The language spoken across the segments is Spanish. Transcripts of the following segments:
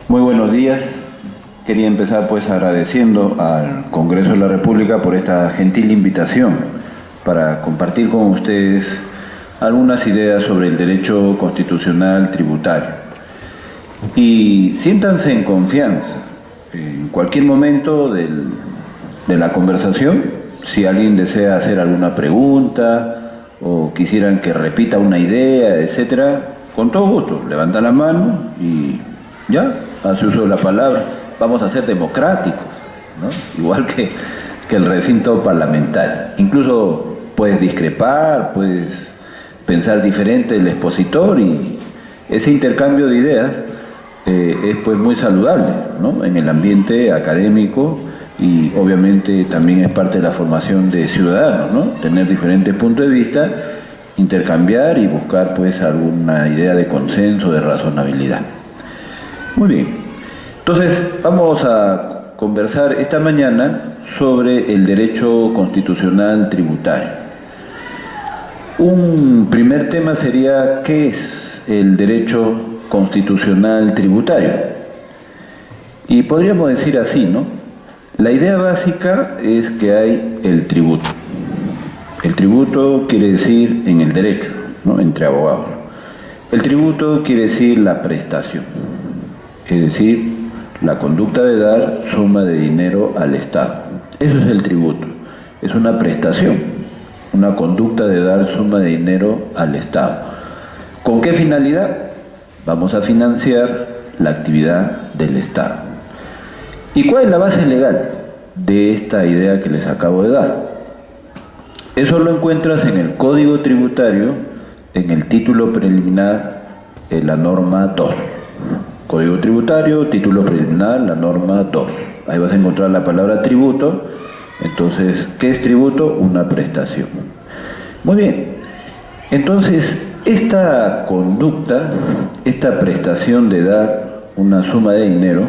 Muy buenos días. Quería empezar pues agradeciendo al Congreso de la República por esta gentil invitación para compartir con ustedes algunas ideas sobre el derecho constitucional tributario. Y siéntanse en confianza en cualquier momento de la conversación. Si alguien desea hacer alguna pregunta o quisieran que repita una idea, etcétera, con todo gusto, levanta la mano y ya, hace uso de la palabra. Vamos a ser democráticos, ¿no? Igual que el recinto parlamentario. Incluso puedes discrepar, puedes pensar diferente del expositor, y ese intercambio de ideas es pues muy saludable, ¿no?, en el ambiente académico, y obviamente también es parte de la formación de ciudadanos, ¿no?, tener diferentes puntos de vista, intercambiar y buscar pues alguna idea de consenso, de razonabilidad. Muy bien, entonces vamos a conversar esta mañana sobre el derecho constitucional tributario. Un primer tema sería: ¿qué es el derecho constitucional tributario? Y podríamos decir así, ¿no? La idea básica es que hay el tributo. El tributo quiere decir en el derecho, ¿no?, entre abogados. El tributo quiere decir la prestación, es decir, la conducta de dar suma de dinero al Estado. Eso es el tributo, es una prestación, una conducta de dar suma de dinero al Estado. ¿Con qué finalidad? Vamos a financiar la actividad del Estado. ¿Y cuál es la base legal de esta idea que les acabo de dar? Eso lo encuentras en el Código Tributario, en el título preliminar, en la norma 2. Código Tributario, título preliminar, la norma 2. Ahí vas a encontrar la palabra tributo. Entonces, ¿qué es tributo? Una prestación. Muy bien. Entonces, esta conducta, esta prestación de dar una suma de dinero,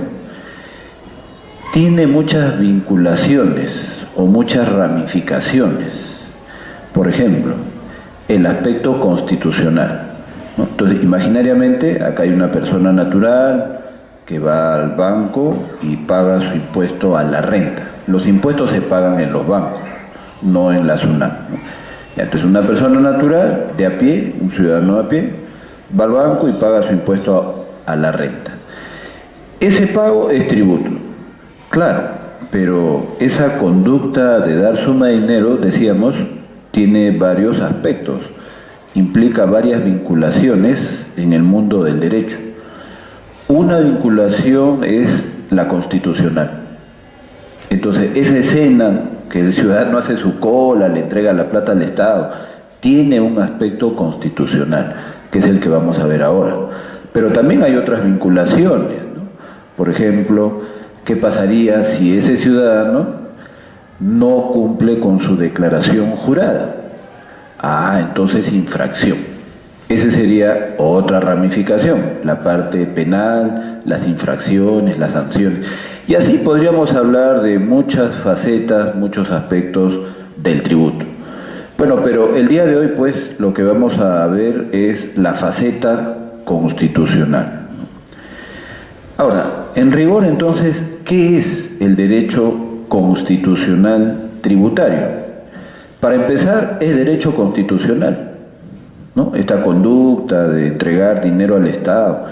tiene muchas vinculaciones o muchas ramificaciones. Por ejemplo, el aspecto constitucional, ¿no? Entonces, imaginariamente, acá hay una persona natural que va al banco y paga su impuesto a la renta. Los impuestos se pagan en los bancos, no en la SUNAT, ¿no? Entonces, una persona natural, de a pie, un ciudadano de a pie, va al banco y paga su impuesto a la renta. Ese pago es tributo, claro, pero esa conducta de dar suma de dinero, decíamos, tiene varios aspectos, implica varias vinculaciones en el mundo del derecho. Una vinculación es la constitucional. Entonces, esa escena que el ciudadano hace su cola, le entrega la plata al Estado, tiene un aspecto constitucional, que es el que vamos a ver ahora. Pero también hay otras vinculaciones, ¿no? Por ejemplo, ¿qué pasaría si ese ciudadano no cumple con su declaración jurada? Entonces infracción. Esa sería otra ramificación, la parte penal, las infracciones, las sanciones. Y así podríamos hablar de muchas facetas, muchos aspectos del tributo. Bueno, pero el día de hoy pues lo que vamos a ver es la faceta constitucional. Ahora, en rigor entonces, ¿qué es el derecho constitucional tributario? Para empezar, es derecho constitucional, ¿no? Esta conducta de entregar dinero al Estado.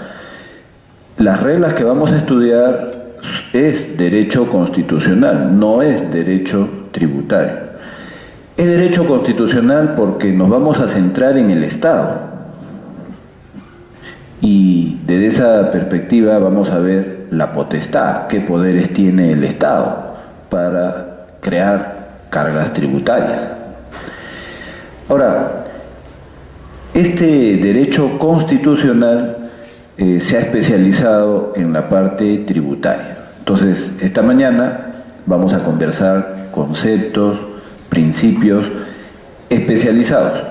Las reglas que vamos a estudiar es derecho constitucional, no es derecho tributario. Es derecho constitucional porque nos vamos a centrar en el Estado. Y desde esa perspectiva vamos a ver la potestad, qué poderes tiene el Estado para crear cargas tributarias. Ahora, este derecho constitucional se ha especializado en la parte tributaria. Entonces, esta mañana vamos a conversar conceptos, principios especializados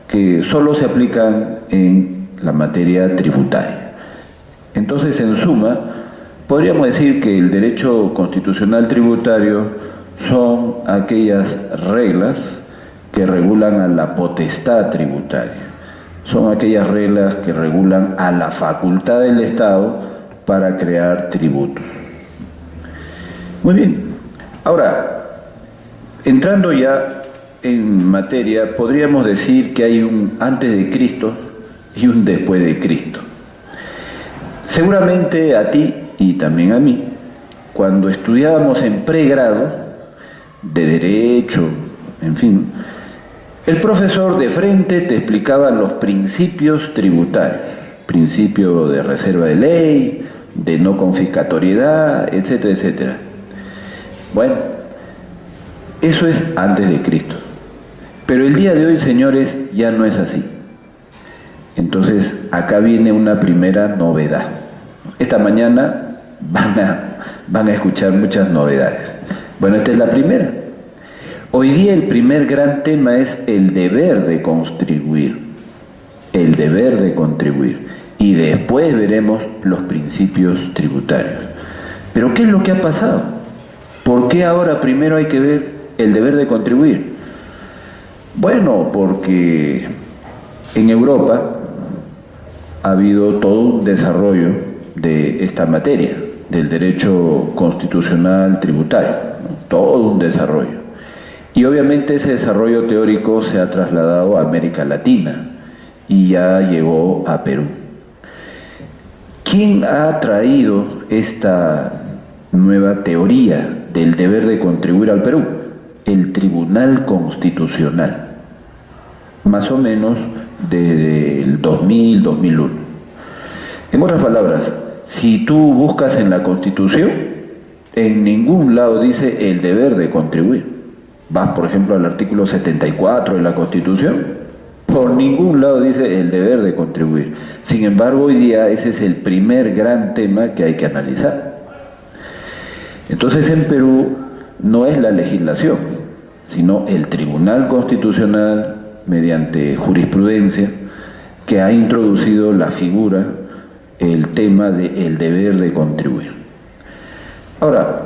que solo se aplican en la materia tributaria. Entonces, en suma, podríamos decir que el derecho constitucional tributario son aquellas reglas que regulan a la potestad tributaria. Son aquellas reglas que regulan a la facultad del Estado para crear tributos. Muy bien, ahora, entrando ya en materia, podríamos decir que hay un antes de Cristo y un después de Cristo. Seguramente a ti y también a mí, cuando estudiábamos en pregrado de Derecho, en fin, el profesor de frente te explicaba los principios tributarios, principio de reserva de ley, de no confiscatoriedad, etcétera, etcétera. Bueno, eso es antes de Cristo. Pero el día de hoy, señores, ya no es así. Entonces, acá viene una primera novedad. Esta mañana van a escuchar muchas novedades. Bueno, esta es la primera. Hoy día el primer gran tema es el deber de contribuir. El deber de contribuir. Y después veremos los principios tributarios. Pero ¿qué es lo que ha pasado? ¿Por qué ahora primero hay que ver el deber de contribuir? Bueno, porque en Europa ha habido todo un desarrollo de esta materia, del derecho constitucional tributario, ¿no? Todo un desarrollo. Y obviamente ese desarrollo teórico se ha trasladado a América Latina y ya llegó a Perú. ¿Quién ha traído esta nueva teoría del deber de contribuir al Perú? El Tribunal Constitucional, más o menos desde el 2000-2001. En otras palabras, si tú buscas en la Constitución, en ningún lado dice el deber de contribuir. Vas, por ejemplo, al artículo 74 de la Constitución, por ningún lado dice el deber de contribuir. Sin embargo, hoy día ese es el primer gran tema que hay que analizar. Entonces, en Perú no es la legislación, sino el Tribunal Constitucional, mediante jurisprudencia, que ha introducido la figura, el tema del deber de contribuir. Ahora,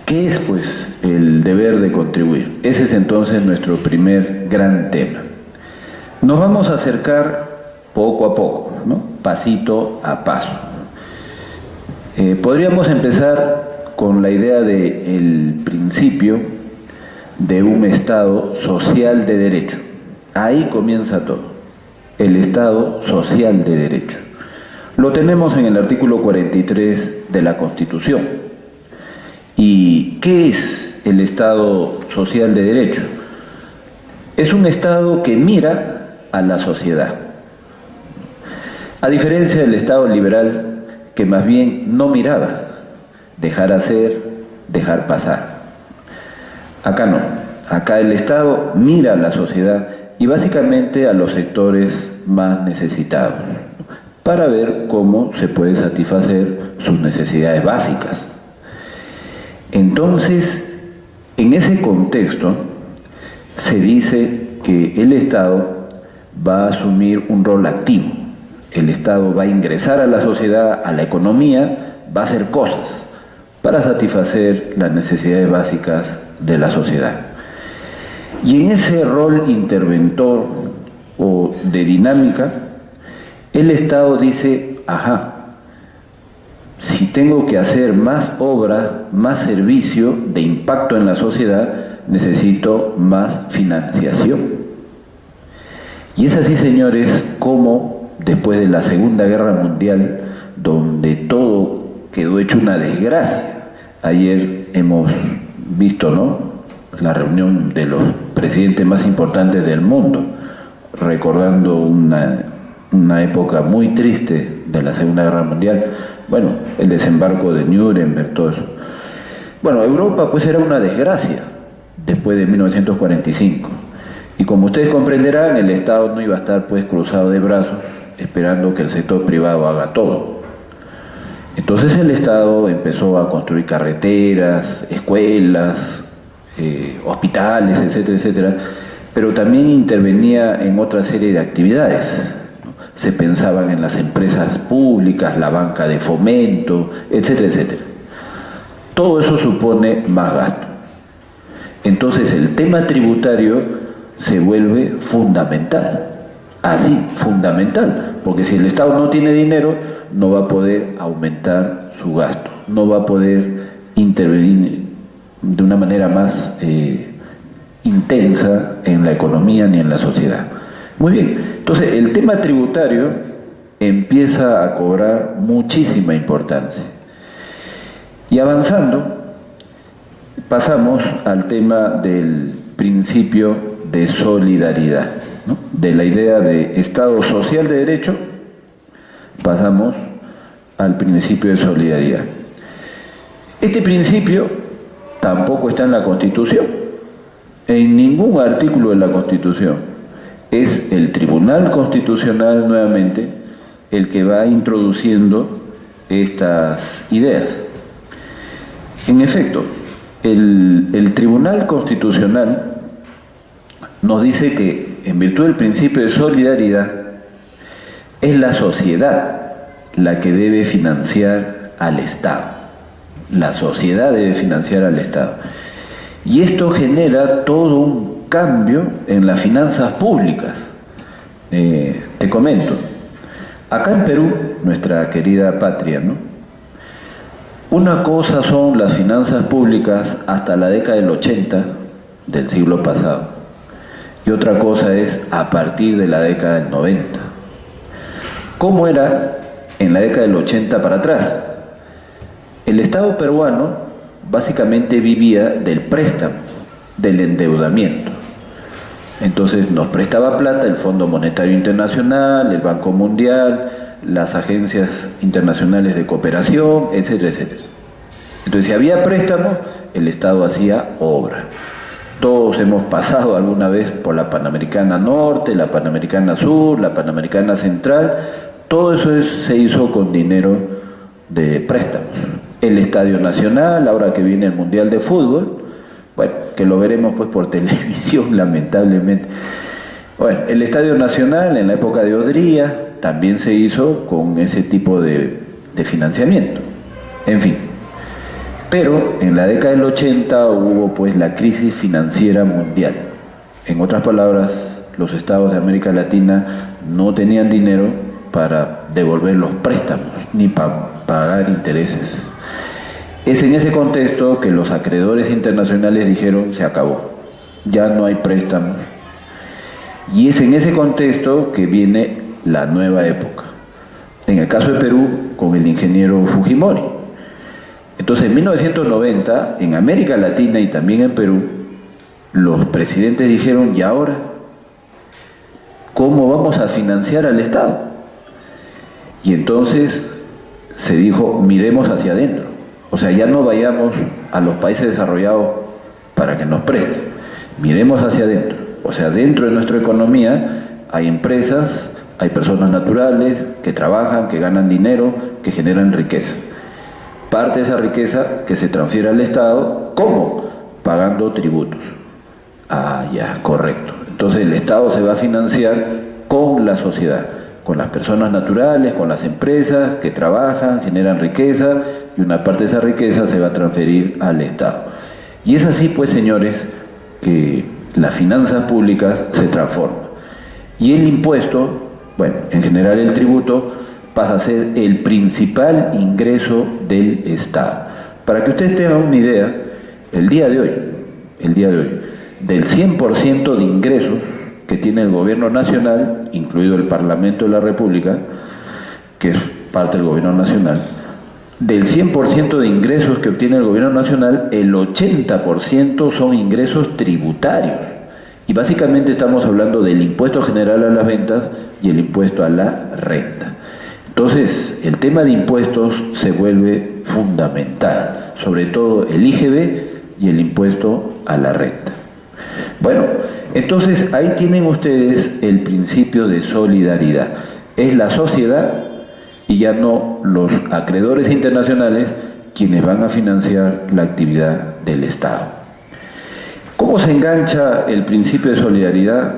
¿qué es pues el deber de contribuir? Ese es entonces nuestro primer gran tema. Nos vamos a acercar poco a poco, ¿no? Pasito a paso. Podríamos empezar con la idea del principio de un Estado social de derecho. Ahí comienza todo, el Estado social de derecho. Lo tenemos en el artículo 43 de la Constitución. ¿Y qué es el Estado social de derecho? Es un Estado que mira a la sociedad. A diferencia del Estado liberal, que más bien no miraba, dejar hacer, dejar pasar. Acá no, acá el Estado mira a la sociedad y básicamente a los sectores más necesitados, para ver cómo se puede satisfacer sus necesidades básicas. Entonces, en ese contexto, se dice que el Estado va a asumir un rol activo. El Estado va a ingresar a la sociedad, a la economía, va a hacer cosas para satisfacer las necesidades básicas de la sociedad. Y en ese rol interventor o de dinámica, el Estado dice, ajá, si tengo que hacer más obra, más servicio de impacto en la sociedad, necesito más financiación. Y es así, señores, como después de la Segunda Guerra Mundial, donde todo quedó hecho una desgracia. Ayer hemos visto, ¿no?, la reunión de los presidentes más importantes del mundo, recordando una época muy triste de la Segunda Guerra Mundial. Bueno, el desembarco de Nuremberg, todo eso. Bueno, Europa pues era una desgracia después de 1945. Y como ustedes comprenderán, el Estado no iba a estar pues cruzado de brazos esperando que el sector privado haga todo. Entonces el Estado empezó a construir carreteras, escuelas, hospitales, etcétera, etcétera, pero también intervenía en otra serie de actividades. Se pensaban en las empresas públicas, la banca de fomento, etcétera, etcétera. Todo eso supone más gasto. Entonces el tema tributario se vuelve fundamental, así, fundamental, porque si el Estado no tiene dinero, no va a poder aumentar su gasto, no va a poder intervenir de una manera más intensa en la economía ni en la sociedad. Muy bien, entonces el tema tributario empieza a cobrar muchísima importancia. Y avanzando, pasamos al tema del principio de solidaridad, ¿no? De la idea de Estado social de derecho, pasamos al principio de solidaridad. Este principio tampoco está en la Constitución, en ningún artículo de la Constitución. Es el Tribunal Constitucional nuevamente el que va introduciendo estas ideas. En efecto, el Tribunal Constitucional nos dice que, en virtud del principio de solidaridad, es la sociedad la que debe financiar al Estado. La sociedad debe financiar al Estado. Y esto genera todo un cambio en las finanzas públicas. Te comento, acá en Perú, nuestra querida patria, ¿no? Una cosa son las finanzas públicas hasta la década del 80 del siglo pasado, y otra cosa es a partir de la década del 90. ¿Cómo era en la década del 80 para atrás? El Estado peruano básicamente vivía del préstamo, del endeudamiento. Entonces nos prestaba plata el Fondo Monetario Internacional, el Banco Mundial, las agencias internacionales de cooperación, etcétera, etcétera. Entonces, si había préstamos, el Estado hacía obra. Todos hemos pasado alguna vez por la Panamericana Norte, la Panamericana Sur, la Panamericana Central. Todo eso se hizo con dinero de préstamos. El Estadio Nacional, ahora que viene el Mundial de Fútbol, bueno, que lo veremos pues por televisión, lamentablemente. Bueno, el Estadio Nacional en la época de Odría también se hizo con ese tipo de financiamiento. En fin. Pero en la década del 80 hubo pues la crisis financiera mundial. En otras palabras, los estados de América Latina no tenían dinero para devolver los préstamos, ni para pagar intereses. Es en ese contexto que los acreedores internacionales dijeron: se acabó, ya no hay préstamos. Y es en ese contexto que viene la nueva época. En el caso de Perú, con el ingeniero Fujimori. Entonces, en 1990, en América Latina y también en Perú, los presidentes dijeron: ¿y ahora? ¿Cómo vamos a financiar al Estado? Y entonces se dijo: miremos hacia adentro. O sea, ya no vayamos a los países desarrollados para que nos presten. Miremos hacia adentro. O sea, dentro de nuestra economía hay empresas, hay personas naturales que trabajan, que ganan dinero, que generan riqueza. Parte de esa riqueza que se transfiere al Estado, ¿cómo? Pagando tributos. Ah, ya, correcto. Entonces el Estado se va a financiar con la sociedad, con las personas naturales, con las empresas que trabajan, generan riqueza, y una parte de esa riqueza se va a transferir al Estado. Y es así, pues, señores, que las finanzas públicas se transforman. Y el impuesto, bueno, en general el tributo, pasa a ser el principal ingreso del Estado. Para que ustedes tengan una idea, el día de hoy, del 100% de ingresos que tiene el gobierno nacional, incluido el Parlamento de la República, que es parte del gobierno nacional, del 100% de ingresos que obtiene el gobierno nacional, el 80% son ingresos tributarios. Y básicamente estamos hablando del impuesto general a las ventas y el impuesto a la renta. Entonces, el tema de impuestos se vuelve fundamental, sobre todo el IGB y el impuesto a la renta. Bueno, entonces ahí tienen ustedes el principio de solidaridad. Es la sociedad y ya no los acreedores internacionales quienes van a financiar la actividad del Estado. ¿Cómo se engancha el principio de solidaridad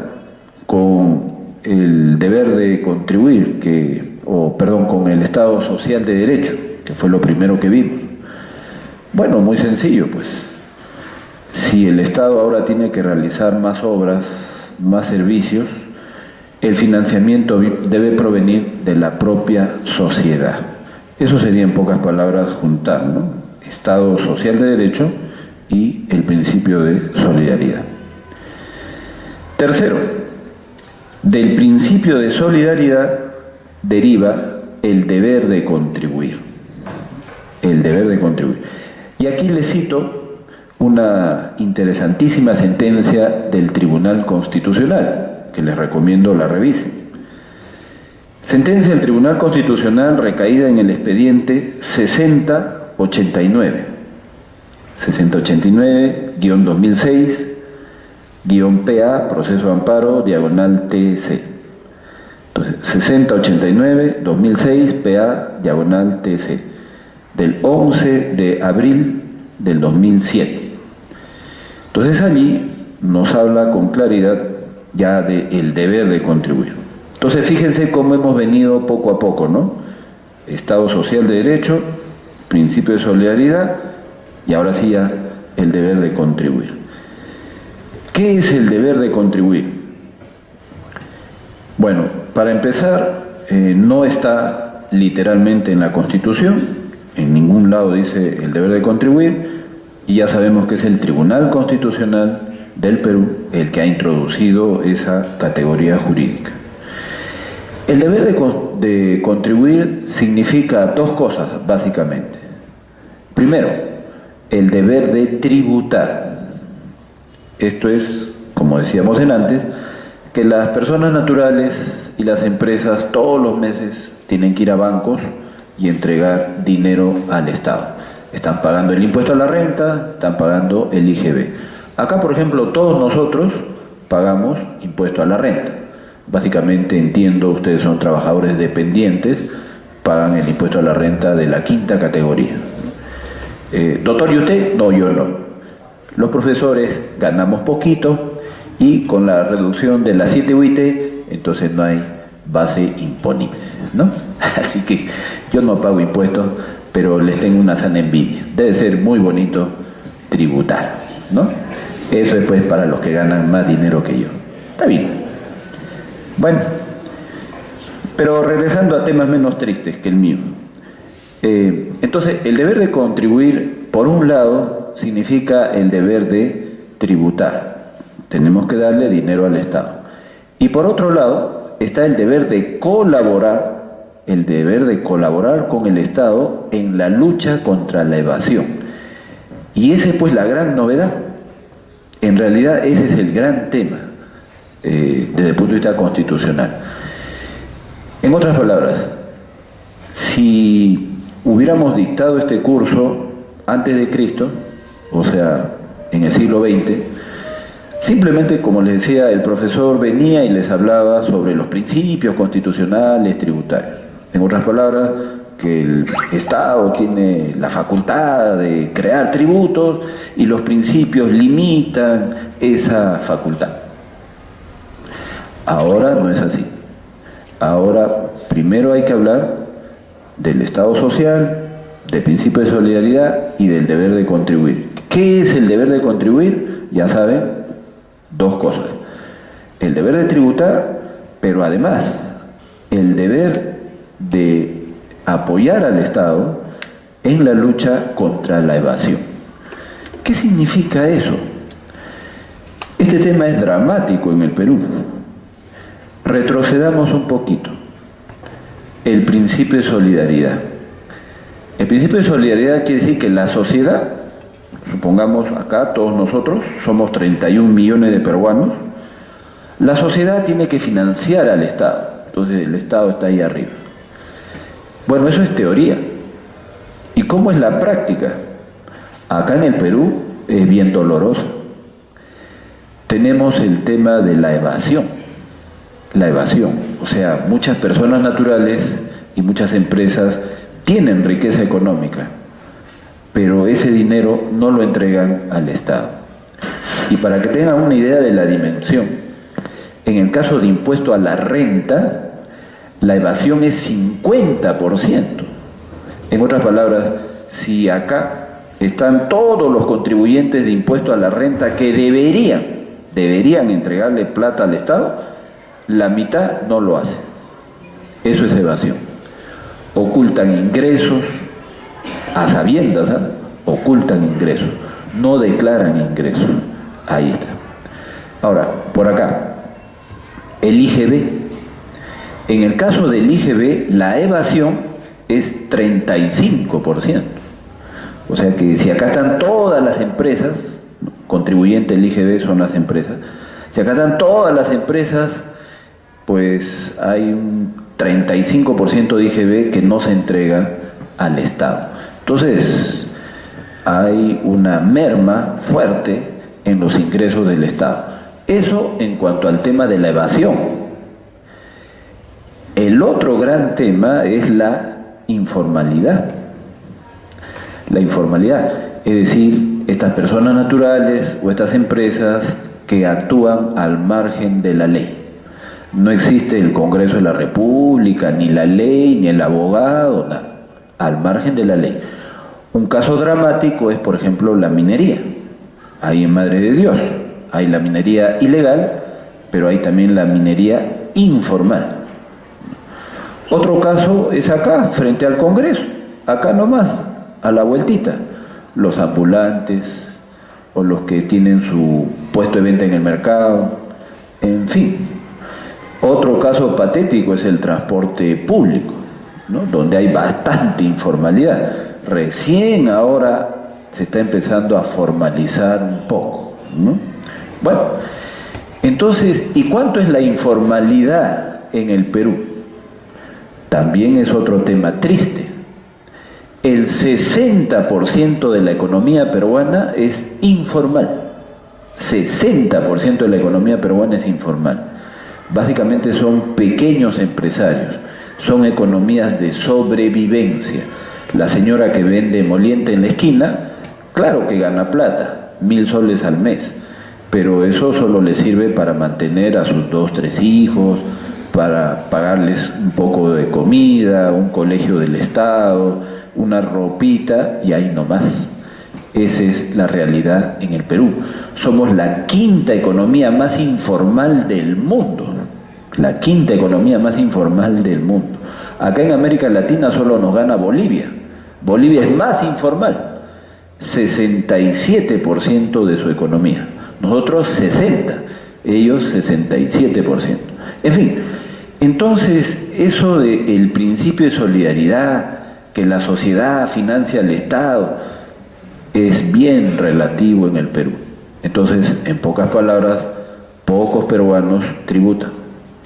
con el deber de contribuir, con el Estado social de derecho, que fue lo primero que vimos? Bueno, muy sencillo, pues. Si el Estado ahora tiene que realizar más obras, más servicios, el financiamiento debe provenir de la propia sociedad. Eso sería, en pocas palabras, juntar, ¿no? Estado social de derecho y el principio de solidaridad. Tercero, del principio de solidaridad deriva el deber de contribuir. El deber de contribuir. Y aquí les cito una interesantísima sentencia del Tribunal Constitucional, que les recomiendo la revisen. Sentencia del Tribunal Constitucional recaída en el expediente 6089. 6089-2006-PA, proceso de amparo, diagonal TC. Entonces, 6089-2006, PA, diagonal TC, del 11 de abril del 2007. Entonces allí nos habla con claridad ya del deber de contribuir. Entonces fíjense cómo hemos venido poco a poco, ¿no? Estado social de derecho, principio de solidaridad, y ahora sí ya el deber de contribuir. ¿Qué es el deber de contribuir? Bueno, para empezar, no está literalmente en la Constitución, en ningún lado dice el deber de contribuir, y ya sabemos que es el Tribunal Constitucional del Perú el que ha introducido esa categoría jurídica. El deber de contribuir significa dos cosas, básicamente. Primero, el deber de tributar. Esto es, como decíamos antes, que las personas naturales y las empresas todos los meses tienen que ir a bancos y entregar dinero al Estado. Están pagando el impuesto a la renta, están pagando el IGB. Acá, por ejemplo, todos nosotros pagamos impuesto a la renta. Básicamente, entiendo, ustedes son trabajadores dependientes, pagan el impuesto a la renta de la quinta categoría. Doctor, ¿y usted? No, yo no. Los profesores ganamos poquito y con la reducción de la 7 UIT, entonces no hay base imponible, ¿no? Así que yo no pago impuestos, pero les tengo una sana envidia. Debe ser muy bonito tributar, ¿no? Eso es pues para los que ganan más dinero que yo. Está bien. Bueno, pero regresando a temas menos tristes que el mío. Entonces, el deber de contribuir, por un lado, significa el deber de tributar. Tenemos que darle dinero al Estado. Y por otro lado, está el deber de colaborar con el Estado en la lucha contra la evasión. Y esa es pues la gran novedad. En realidad ese es el gran tema desde el punto de vista constitucional. En otras palabras, si hubiéramos dictado este curso antes de Cristo, o sea, en el siglo XX, simplemente, como les decía, el profesor venía y les hablaba sobre los principios constitucionales tributarios. En otras palabras, que el Estado tiene la facultad de crear tributos y los principios limitan esa facultad. Ahora no es así. Ahora, primero hay que hablar del Estado social, del principio de solidaridad y del deber de contribuir. ¿Qué es el deber de contribuir? Ya saben, dos cosas. El deber de tributar, pero además el deber de apoyar al Estado en la lucha contra la evasión. ¿Qué significa eso? Este tema es dramático en el Perú. Retrocedamos un poquito. El principio de solidaridad. El principio de solidaridad quiere decir que la sociedad, supongamos acá todos nosotros, somos 31 millones de peruanos, la sociedad tiene que financiar al Estado. Entonces el Estado está ahí arriba. Bueno, eso es teoría. ¿Y cómo es la práctica? Acá en el Perú es bien doloroso. Tenemos el tema de la evasión. La evasión, o sea, muchas personas naturales y muchas empresas tienen riqueza económica, pero ese dinero no lo entregan al Estado. Y para que tengan una idea de la dimensión, en el caso de impuesto a la renta, la evasión es 50%. En otras palabras, si acá están todos los contribuyentes de impuesto a la renta que deberían entregarle plata al Estado, la mitad no lo hace. Eso es evasión. Ocultan ingresos, a sabiendas, ¿eh? Ocultan ingresos, no declaran ingresos. Ahí está. Ahora, por acá, el IGB. En el caso del IGB, la evasión es 35%. O sea que si acá están todas las empresas, contribuyentes del IGB son las empresas, si acá están todas las empresas, pues hay un 35% de IGB que no se entrega al Estado. Entonces, hay una merma fuerte en los ingresos del Estado. Eso en cuanto al tema de la evasión. El otro gran tema es la informalidad. La informalidad, es decir, estas personas naturales o estas empresas que actúan al margen de la ley. No existe el Congreso de la República, ni la ley, ni el abogado, nada. Al margen de la ley. Un caso dramático es, por ejemplo, la minería. Ahí en Madre de Dios hay la minería ilegal, pero hay también la minería informal. Otro caso es acá, frente al Congreso, acá nomás, a la vueltita, los ambulantes o los que tienen su puesto de venta en el mercado, en fin. Otro caso patético es el transporte público, ¿no? Donde hay bastante informalidad. Recién ahora se está empezando a formalizar un poco, ¿no? Bueno, entonces, ¿y cuánto es la informalidad en el Perú? También es otro tema triste. El 60% de la economía peruana es informal. 60% de la economía peruana es informal. Básicamente son pequeños empresarios, son economías de sobrevivencia. La señora que vende moliente en la esquina, claro que gana plata, 1.000 soles al mes, pero eso solo le sirve para mantener a sus 2, 3 hijos, para pagarles un poco de comida, un colegio del Estado, una ropita y ahí nomás. Esa es la realidad en el Perú. Somos la quinta economía más informal del mundo. La quinta economía más informal del mundo. Acá en América Latina solo nos gana Bolivia. Bolivia es más informal. 67% de su economía. Nosotros 60%, ellos 67%. En fin, entonces eso del principio de solidaridad, que la sociedad financia al Estado, es bien relativo en el Perú. Entonces, en pocas palabras, pocos peruanos tributan.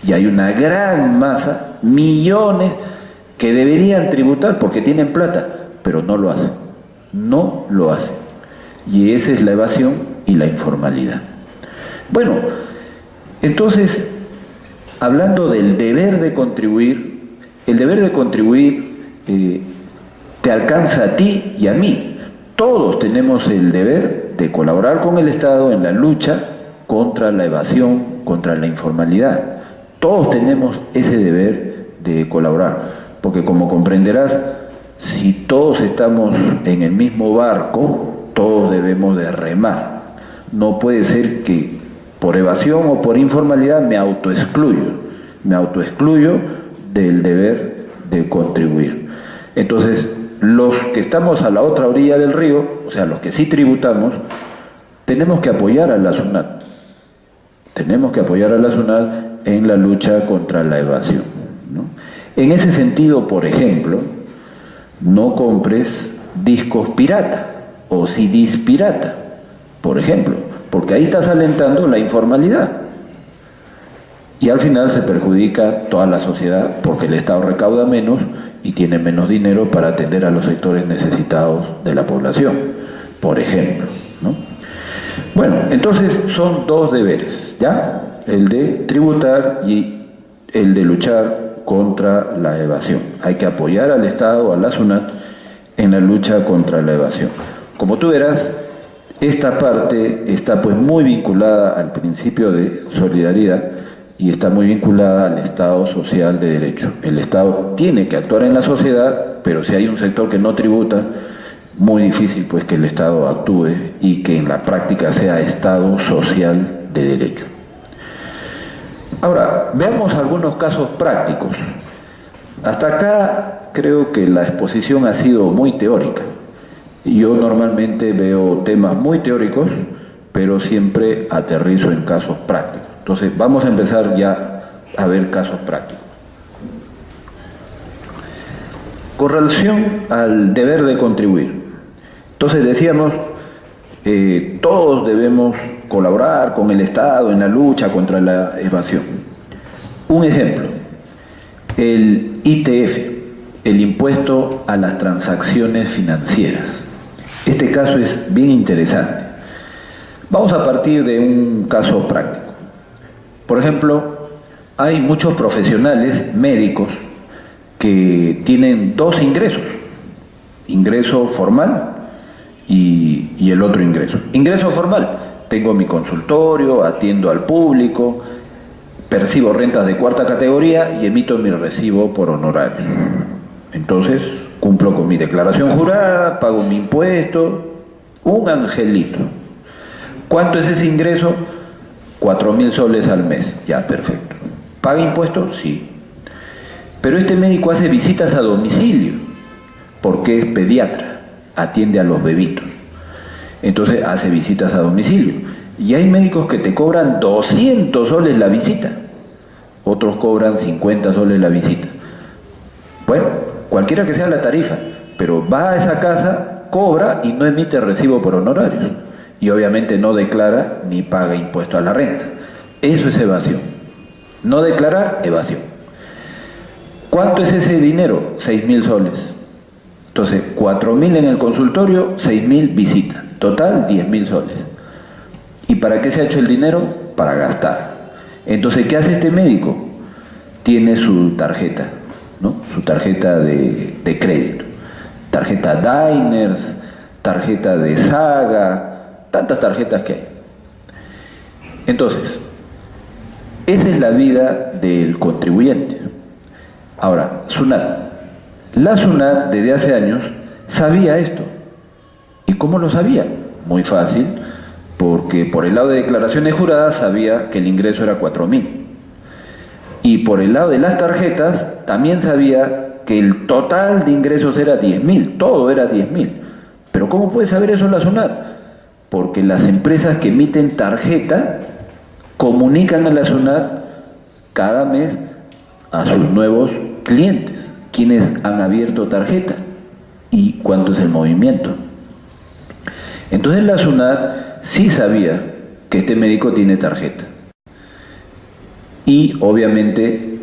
Y hay una gran masa, millones, que deberían tributar porque tienen plata, pero no lo hacen. No lo hacen. Y esa es la evasión y la informalidad. Bueno, entonces, hablando del deber de contribuir, el deber de contribuir te alcanza a ti y a mí. Todos tenemos el deber de colaborar con el Estado en la lucha contra la evasión, contra la informalidad. Todos tenemos ese deber de colaborar, porque como comprenderás, si todos estamos en el mismo barco, todos debemos de remar. No puede ser que por evasión o por informalidad me autoexcluyo del deber de contribuir. Entonces, los que estamos a la otra orilla del río, o sea, los que sí tributamos, tenemos que apoyar a la SUNAT. Tenemos que apoyar a la SUNAT en la lucha contra la evasión, ¿no? En ese sentido, por ejemplo, no compres discos pirata o CDs pirata, por ejemplo, porque ahí estás alentando la informalidad. Y al final se perjudica toda la sociedad porque el Estado recauda menos y tiene menos dinero para atender a los sectores necesitados de la población, por ejemplo, ¿no? Bueno, entonces son dos deberes, ¿ya? El de tributar y el de luchar contra la evasión. Hay que apoyar al Estado, a la SUNAT, en la lucha contra la evasión. Como tú verás, esta parte está pues muy vinculada al principio de solidaridad y está muy vinculada al Estado social de derecho. El Estado tiene que actuar en la sociedad, pero si hay un sector que no tributa, muy difícil pues que el Estado actúe y que en la práctica sea Estado social de derecho. Ahora, veamos algunos casos prácticos. Hasta acá creo que la exposición ha sido muy teórica. Yo normalmente veo temas muy teóricos, pero siempre aterrizo en casos prácticos. Entonces, vamos a empezar ya a ver casos prácticos. Con relación al deber de contribuir. Entonces decíamos, todos debemos colaborar con el Estado en la lucha contra la evasión. Un ejemplo, el ITF, el impuesto a las transacciones financieras. Este caso es bien interesante. Vamos a partir de un caso práctico. Por ejemplo, hay muchos profesionales médicos que tienen dos ingresos, ingreso formal y el otro ingreso. Ingreso formal, tengo mi consultorio, atiendo al público, percibo rentas de cuarta categoría y emito mi recibo por honorarios. Entonces, cumplo con mi declaración jurada, pago mi impuesto, un angelito. ¿Cuánto es ese ingreso? 4.000 soles al mes. Ya, perfecto. ¿Paga impuestos? Sí. Pero este médico hace visitas a domicilio, porque es pediatra, atiende a los bebitos. Entonces hace visitas a domicilio. Y hay médicos que te cobran 200 soles la visita, otros cobran 50 soles la visita. Bueno, cualquiera que sea la tarifa, pero va a esa casa, cobra y no emite recibo por honorarios. Y obviamente no declara ni paga impuesto a la renta. Eso es evasión. No declarar, evasión. ¿Cuánto es ese dinero? 6.000 soles. Entonces, 4.000 en el consultorio, 6.000 visitas. Total, 10.000 soles. ¿Y para qué se ha hecho el dinero? Para gastar. Entonces, ¿qué hace este médico? Tiene su tarjeta, ¿no? Su tarjeta de crédito. Tarjeta Diners, tarjeta de Saga, tantas tarjetas que hay. Entonces, esa es la vida del contribuyente. Ahora, SUNAT. La SUNAT desde hace años sabía esto. ¿Y cómo lo sabía? Muy fácil, porque por el lado de declaraciones juradas sabía que el ingreso era 4.000. Y por el lado de las tarjetas también sabía que el total de ingresos era 10.000, todo era 10.000. Pero ¿cómo puede saber eso la SUNAT? Porque las empresas que emiten tarjeta comunican a la SUNAT cada mes a sus nuevos clientes, quienes han abierto tarjeta y cuánto es el movimiento. Entonces la SUNAT sí sabía que este médico tiene tarjeta y obviamente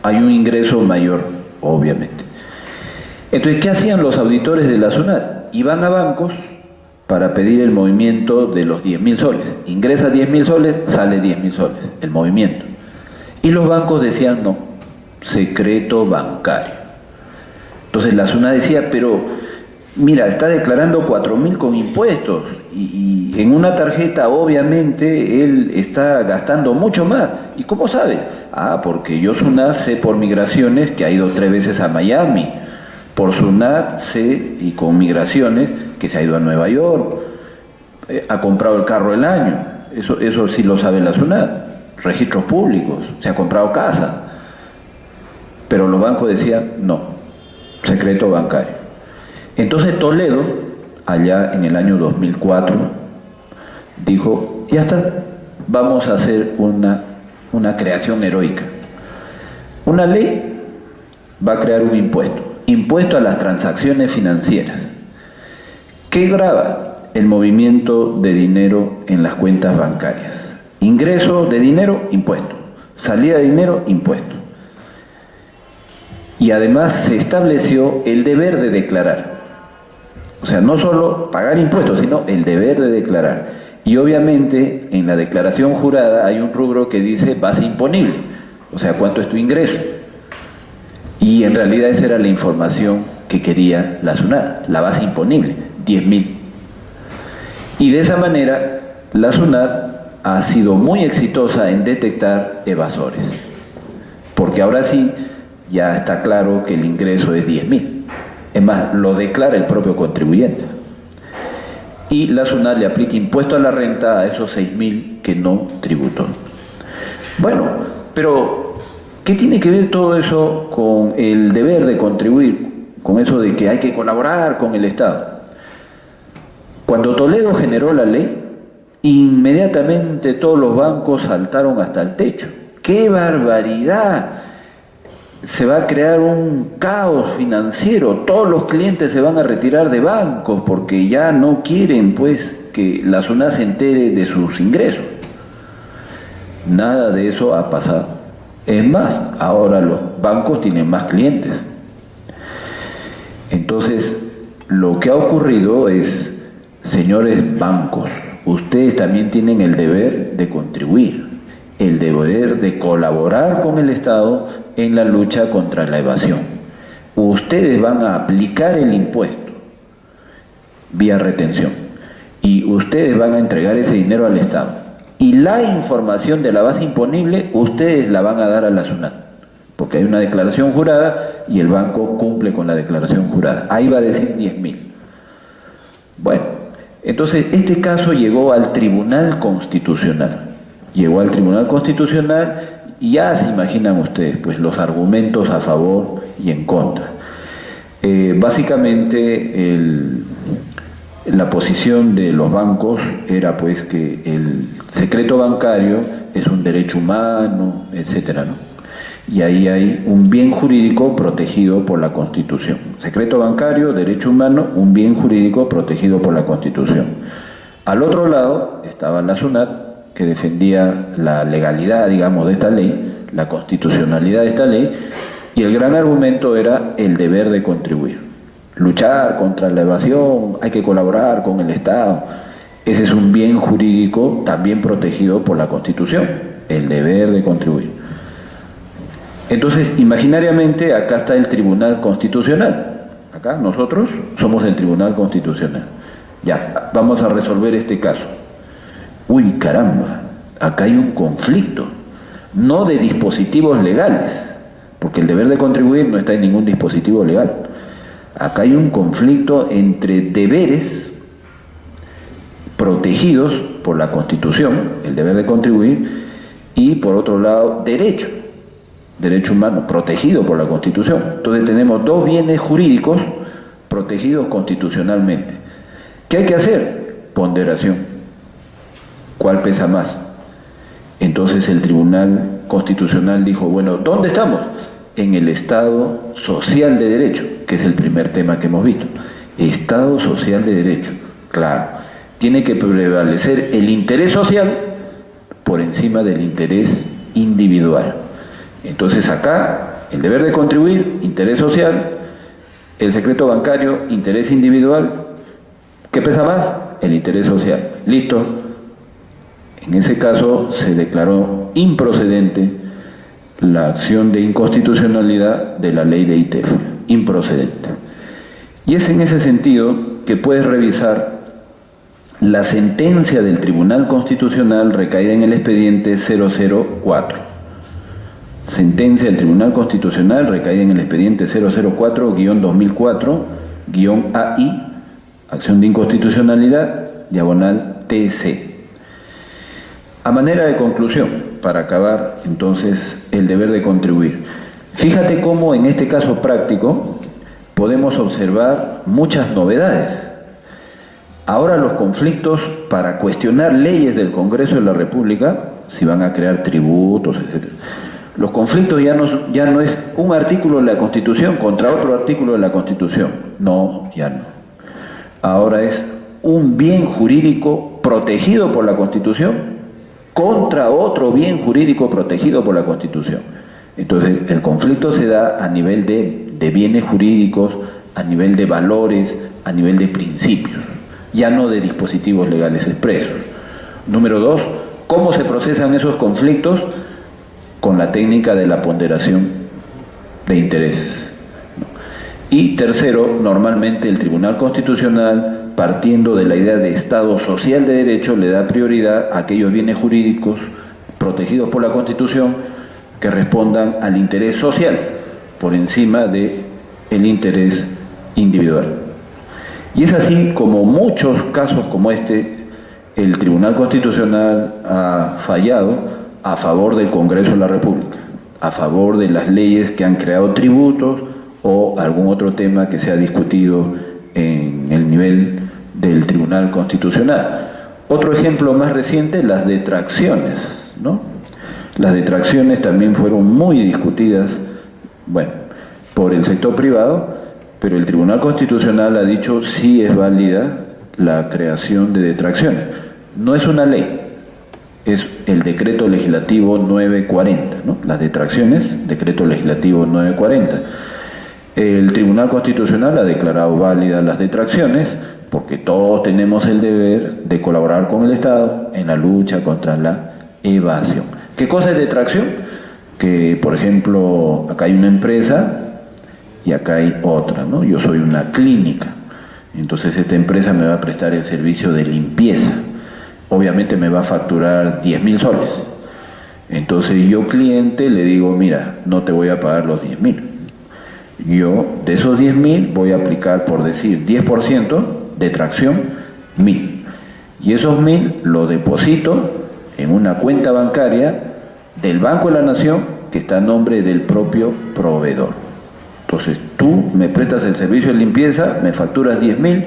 hay un ingreso mayor, obviamente. Entonces, ¿qué hacían los auditores de la SUNAT? Iban a bancos para pedir el movimiento de los 10.000 soles. Ingresa 10.000 soles, sale 10.000 soles, el movimiento. Y los bancos decían no, secreto bancario. Entonces la SUNAT decía, pero mira, está declarando 4.000 con impuestos y en una tarjeta obviamente él está gastando mucho más. ¿Y cómo sabe? Ah, porque yo SUNAT sé por migraciones que ha ido 3 veces a Miami. Por SUNAT sé, y con migraciones, que se ha ido a Nueva York, ha comprado el carro del año. Eso sí lo sabe la SUNAT. Registros públicos, se ha comprado casa. Pero los bancos decían, no, secreto bancario. Entonces Toledo, allá en el año 2004, dijo, ya está, vamos a hacer una creación heroica. Una ley va a crear un impuesto a las transacciones financieras. ¿Qué grava? El movimiento de dinero en las cuentas bancarias. Ingreso de dinero, impuesto. Salida de dinero, impuesto. Y además se estableció el deber de declarar. O sea, no solo pagar impuestos, sino el deber de declarar. Y obviamente en la declaración jurada hay un rubro que dice base imponible. O sea, ¿cuánto es tu ingreso? Y en realidad esa era la información que quería la SUNAT, la base imponible, 10.000. Y de esa manera la SUNAT ha sido muy exitosa en detectar evasores. Porque ahora sí, ya está claro que el ingreso es 10.000. Es más, lo declara el propio contribuyente. Y la SUNAT le aplica impuesto a la renta a esos 6.000 que no tributó. Bueno, pero ¿qué tiene que ver todo eso con el deber de contribuir, con eso de que hay que colaborar con el Estado? Cuando Toledo generó la ley, inmediatamente todos los bancos saltaron hasta el techo. ¡Qué barbaridad! Se va a crear un caos financiero, todos los clientes se van a retirar de bancos porque ya no quieren pues que la SUNAT se entere de sus ingresos. Nada de eso ha pasado. Es más, ahora los bancos tienen más clientes. Entonces, lo que ha ocurrido es, señores bancos, ustedes también tienen el deber de contribuir, el deber de colaborar con el Estado en la lucha contra la evasión. Ustedes van a aplicar el impuesto vía retención y ustedes van a entregar ese dinero al Estado. Y la información de la base imponible ustedes la van a dar a la SUNAT, porque hay una declaración jurada y el banco cumple con la declaración jurada. Ahí va a decir 10.000. Bueno, entonces este caso llegó al Tribunal Constitucional. Llegó al Tribunal Constitucional y ya se imaginan ustedes pues los argumentos a favor y en contra. Básicamente la posición de los bancos era pues que el secreto bancario es un derecho humano, etcétera, ¿no? Y ahí hay un bien jurídico protegido por la Constitución. Secreto bancario, derecho humano, un bien jurídico protegido por la Constitución. Al otro lado estaba la SUNAT, que defendía la legalidad, digamos, de esta ley, la constitucionalidad de esta ley, y el gran argumento era el deber de contribuir. Luchar contra la evasión, hay que colaborar con el Estado. Ese es un bien jurídico también protegido por la Constitución, el deber de contribuir. Entonces, imaginariamente, acá está el Tribunal Constitucional. Acá nosotros somos el Tribunal Constitucional. Ya, vamos a resolver este caso. Uy, caramba, acá hay un conflicto, no de dispositivos legales, porque el deber de contribuir no está en ningún dispositivo legal. Acá hay un conflicto entre deberes protegidos por la Constitución, el deber de contribuir, y por otro lado, derecho humano, protegido por la Constitución. Entonces tenemos dos bienes jurídicos protegidos constitucionalmente. ¿Qué hay que hacer? Ponderación. ¿Cuál pesa más? Entonces el Tribunal Constitucional dijo, bueno, ¿dónde estamos? En el Estado Social de Derecho, que es el primer tema que hemos visto. Estado Social de Derecho. Claro, tiene que prevalecer el interés social por encima del interés individual. Entonces acá, el deber de contribuir, interés social, el secreto bancario, interés individual. ¿Qué pesa más? El interés social. Listo. En ese caso se declaró improcedente la acción de inconstitucionalidad de la ley de ITEF. Improcedente. Y es en ese sentido que puedes revisar la sentencia del Tribunal Constitucional recaída en el expediente 004. Sentencia del Tribunal Constitucional recaída en el expediente 004-2004-AI, acción de inconstitucionalidad, diagonal TC. A manera de conclusión, para acabar entonces el deber de contribuir, fíjate cómo en este caso práctico podemos observar muchas novedades. Ahora los conflictos para cuestionar leyes del Congreso de la República, si van a crear tributos, etc. Los conflictos ya no es un artículo de la Constitución contra otro artículo de la Constitución. No, ya no. Ahora es un bien jurídico protegido por la Constitución contra otro bien jurídico protegido por la Constitución. Entonces, el conflicto se da a nivel de bienes jurídicos, a nivel de valores, a nivel de principios, ya no de dispositivos legales expresos. Número 2, ¿cómo se procesan esos conflictos? Con la técnica de la ponderación de intereses. Y tercero, normalmente el Tribunal Constitucional, partiendo de la idea de Estado social de derecho, le da prioridad a aquellos bienes jurídicos protegidos por la Constitución que respondan al interés social por encima del interés individual. Y es así como muchos casos como este, el Tribunal Constitucional ha fallado a favor del Congreso de la República, a favor de las leyes que han creado tributos o algún otro tema que se ha discutido en el nivel del Tribunal Constitucional. Otro ejemplo más reciente, las detracciones, ¿no? Las detracciones también fueron muy discutidas, bueno, por el sector privado, pero el Tribunal Constitucional ha dicho sí es válida la creación de detracciones. No es una ley, es el decreto legislativo 940, ¿no? Las detracciones, decreto legislativo 940. El Tribunal Constitucional ha declarado válidas las detracciones porque todos tenemos el deber de colaborar con el Estado en la lucha contra la evasión. ¿Qué cosa es detracción? Que, por ejemplo, acá hay una empresa y acá hay otra, ¿no? Yo soy una clínica, entonces esta empresa me va a prestar el servicio de limpieza. Obviamente me va a facturar 10.000 soles. Entonces yo, cliente, le digo, mira, no te voy a pagar los 10.000. Yo, de esos 10.000, voy a aplicar, por decir, 10% de tracción, 1.000. Y esos 1.000 los deposito en una cuenta bancaria del Banco de la Nación que está a nombre del propio proveedor. Entonces tú me prestas el servicio de limpieza, me facturas 10.000,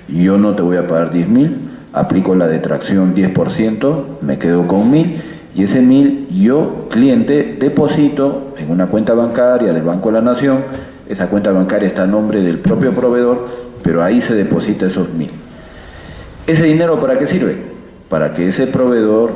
yo no te voy a pagar 10.000, aplico la detracción 10%, me quedo con 1.000, y ese 1.000 yo, cliente, deposito en una cuenta bancaria del Banco de la Nación. Esa cuenta bancaria está a nombre del propio proveedor, pero ahí se deposita esos 1.000. ¿Ese dinero para qué sirve? Para que ese proveedor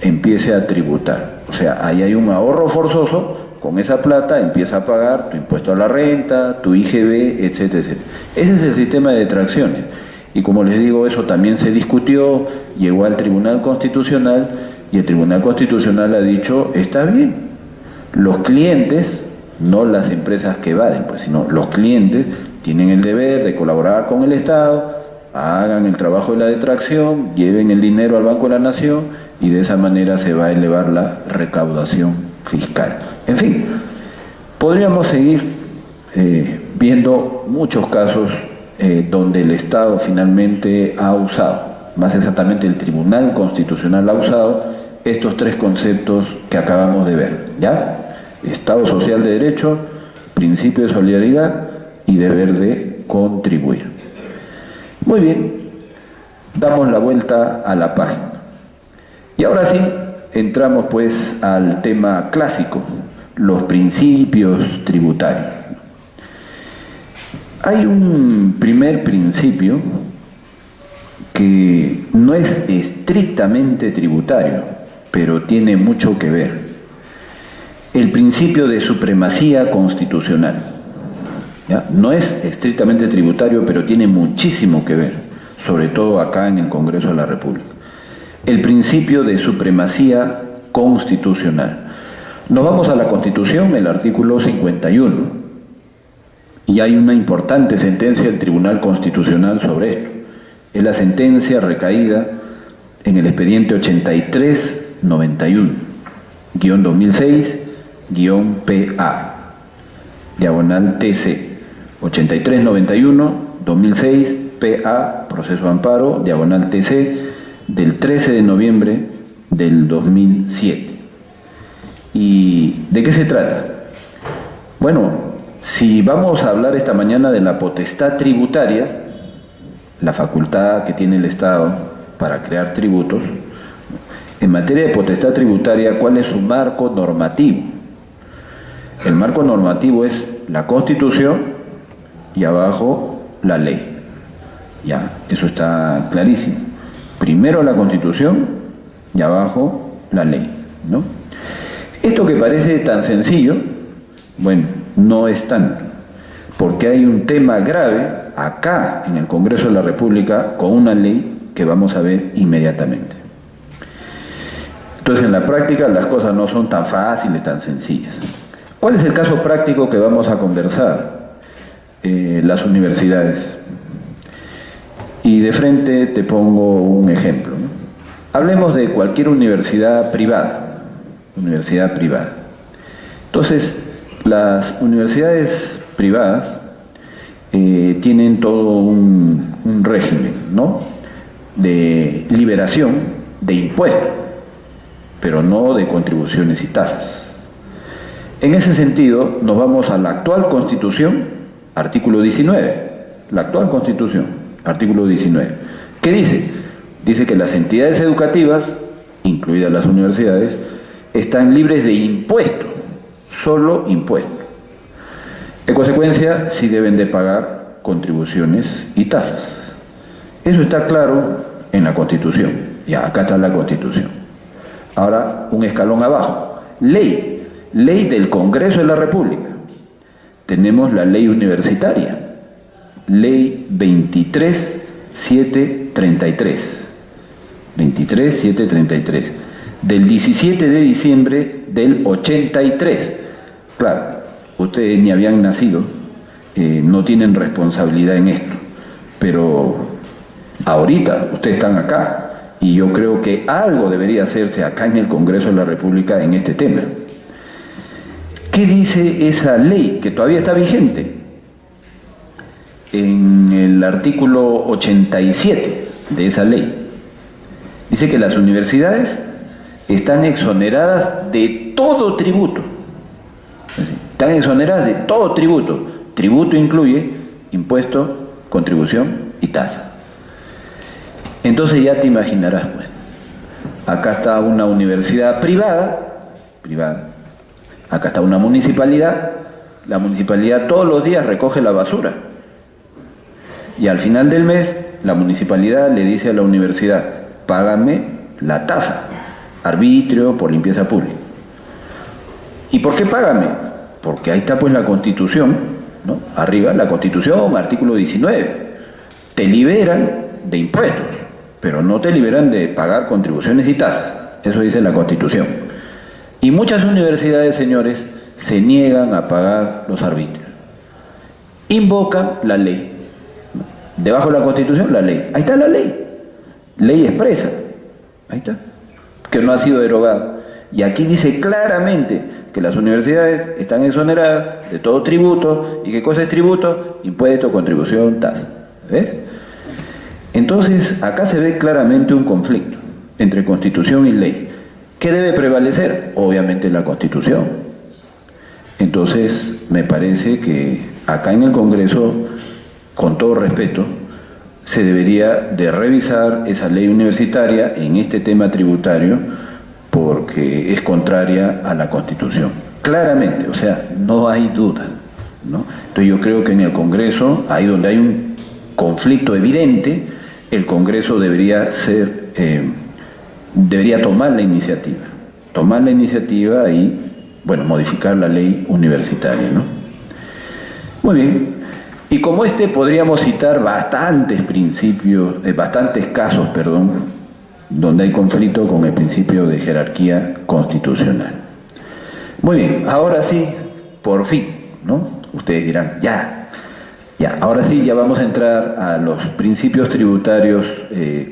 empiece a tributar. O sea, ahí hay un ahorro forzoso, con esa plata empieza a pagar tu impuesto a la renta, tu IGB, etcétera, etcétera. Ese es el sistema de detracciones. Y como les digo, eso también se discutió, llegó al Tribunal Constitucional, y el Tribunal Constitucional ha dicho, está bien, los clientes, no las empresas que evaden, pues, sino los clientes tienen el deber de colaborar con el Estado, hagan el trabajo de la detracción, lleven el dinero al Banco de la Nación, y de esa manera se va a elevar la recaudación fiscal. En fin, podríamos seguir viendo muchos casos donde el Estado finalmente ha usado, más exactamente el Tribunal Constitucional ha usado estos tres conceptos que acabamos de ver, ¿ya? Estado social de derecho, principio de solidaridad y deber de contribuir. Muy bien, damos la vuelta a la página. Y ahora sí, entramos pues al tema clásico, los principios tributarios. Hay un primer principio que no es estrictamente tributario, pero tiene mucho que ver. El principio de supremacía constitucional. ¿Ya? No es estrictamente tributario, pero tiene muchísimo que ver, sobre todo acá en el Congreso de la República. El principio de supremacía constitucional. Nos vamos a la Constitución, el artículo 51, y hay una importante sentencia del Tribunal Constitucional sobre esto. Es la sentencia recaída en el expediente 8391-2006-PA, diagonal TC, 8391-2006-PA, proceso de amparo, diagonal TC, del 13 de noviembre del 2007. ¿Y de qué se trata? Bueno, si vamos a hablar esta mañana de la potestad tributaria, la facultad que tiene el Estado para crear tributos, en materia de potestad tributaria, ¿cuál es su marco normativo? El marco normativo es la Constitución y abajo la ley. Ya, eso está clarísimo. Primero la Constitución y abajo la ley, ¿no? Esto que parece tan sencillo, bueno, no es tanto, porque hay un tema grave acá en el Congreso de la República con una ley que vamos a ver inmediatamente. Entonces, en la práctica las cosas no son tan fáciles, tan sencillas. ¿Cuál es el caso práctico que vamos a conversar? Las universidades. Y de frente te pongo un ejemplo, ¿no? Hablemos de cualquier universidad privada. Entonces, las universidades privadas tienen todo un régimen, ¿no?, de liberación de impuestos. pero no de contribuciones y tasas. En ese sentido, nos vamos a la actual Constitución, artículo 19, la actual Constitución, artículo 19. ¿Qué dice? Dice que las entidades educativas, incluidas las universidades, están libres de impuestos, solo impuestos. En consecuencia, sí deben de pagar contribuciones y tasas. Eso está claro en la Constitución. Ya, acá está la Constitución. Ahora, un escalón abajo. Ley del Congreso de la República. Tenemos la ley universitaria, ley 23733, 23733, del 17 de diciembre del 83. Claro, ustedes ni habían nacido, no tienen responsabilidad en esto, pero ahorita ustedes están acá y yo creo que algo debería hacerse acá en el Congreso de la República en este tema. ¿Qué dice esa ley que todavía está vigente? En el artículo 87 de esa ley, dice que las universidades están exoneradas de todo tributo. Están exoneradas de todo tributo. Tributo incluye impuesto, contribución y tasa. Entonces ya te imaginarás, pues, acá está una universidad privada, acá está una municipalidad, la municipalidad todos los días recoge la basura. Y al final del mes, la municipalidad le dice a la universidad, págame la tasa, arbitrio por limpieza pública. ¿Y por qué págame? Porque ahí está pues la Constitución, ¿no? Arriba, la Constitución, artículo 19. Te liberan de impuestos, pero no te liberan de pagar contribuciones y tasas. Eso dice la Constitución. Y muchas universidades, señores, se niegan a pagar los arbitrios. Invocan la ley. Debajo de la Constitución, la ley. Ahí está la ley. Ley expresa. Ahí está. Que no ha sido derogada. Y aquí dice claramente que las universidades están exoneradas de todo tributo. ¿Y qué cosa es tributo? Impuesto, contribución, tasa. ¿Ves? Entonces, acá se ve claramente un conflicto entre Constitución y ley. ¿Qué debe prevalecer? Obviamente la Constitución. Entonces, me parece que acá en el Congreso, con todo respeto, se debería de revisar esa ley universitaria en este tema tributario porque es contraria a la Constitución. Claramente, o sea, no hay duda, ¿no? Entonces yo creo que en el Congreso, ahí donde hay un conflicto evidente, el Congreso debería tomar la iniciativa y, bueno, modificar la ley universitaria, ¿no? Muy bien. Y como podríamos citar bastantes casos, donde hay conflicto con el principio de jerarquía constitucional. Muy bien, ahora sí, por fin, ¿no? Ustedes dirán, ya, ahora sí, ya vamos a entrar a los principios tributarios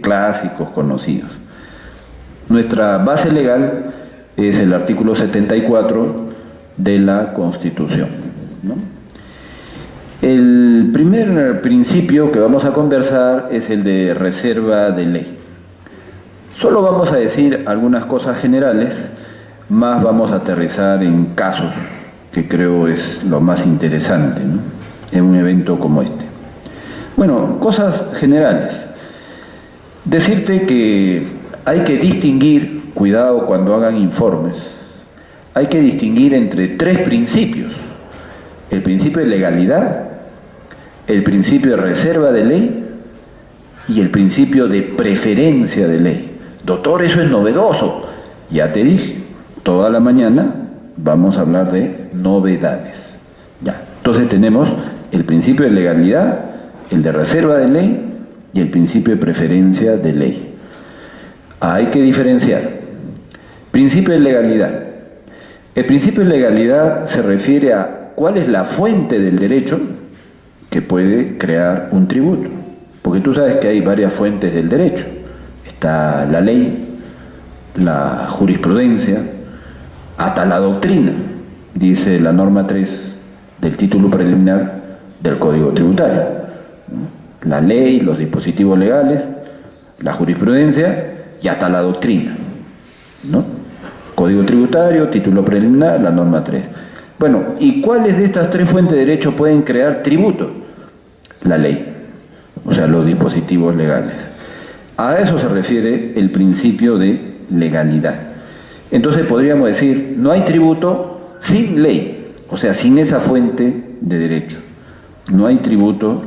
clásicos conocidos. Nuestra base legal es el artículo 74 de la Constitución, ¿no? El primer principio que vamos a conversar es el de reserva de ley. Solo vamos a decir algunas cosas generales, más vamos a aterrizar en casos, que creo es lo más interesante, ¿no?, en un evento como este. Bueno, cosas generales. Decirte que hay que distinguir, cuidado cuando hagan informes, hay que distinguir entre tres principios: el principio de legalidad, el principio de reserva de ley y el principio de preferencia de ley. Doctor, eso es novedoso. Ya te dije, toda la mañana vamos a hablar de novedades. Ya, entonces tenemos el principio de legalidad, el de reserva de ley y el principio de preferencia de ley. Hay que diferenciar. Principio de legalidad. El principio de legalidad se refiere a cuál es la fuente del derecho que puede crear un tributo. Porque tú sabes que hay varias fuentes del derecho. Está la ley, la jurisprudencia, hasta la doctrina, dice la norma 3 del título preliminar del Código Tributario. La ley, los dispositivos legales, la jurisprudencia y hasta la doctrina, ¿no? Código tributario, título preliminar, la norma 3. Bueno, ¿y cuáles de estas tres fuentes de derecho pueden crear tributo? La ley, o sea, los dispositivos legales. A eso se refiere el principio de legalidad. Entonces podríamos decir, no hay tributo sin ley, o sea, sin esa fuente de derecho. No hay tributo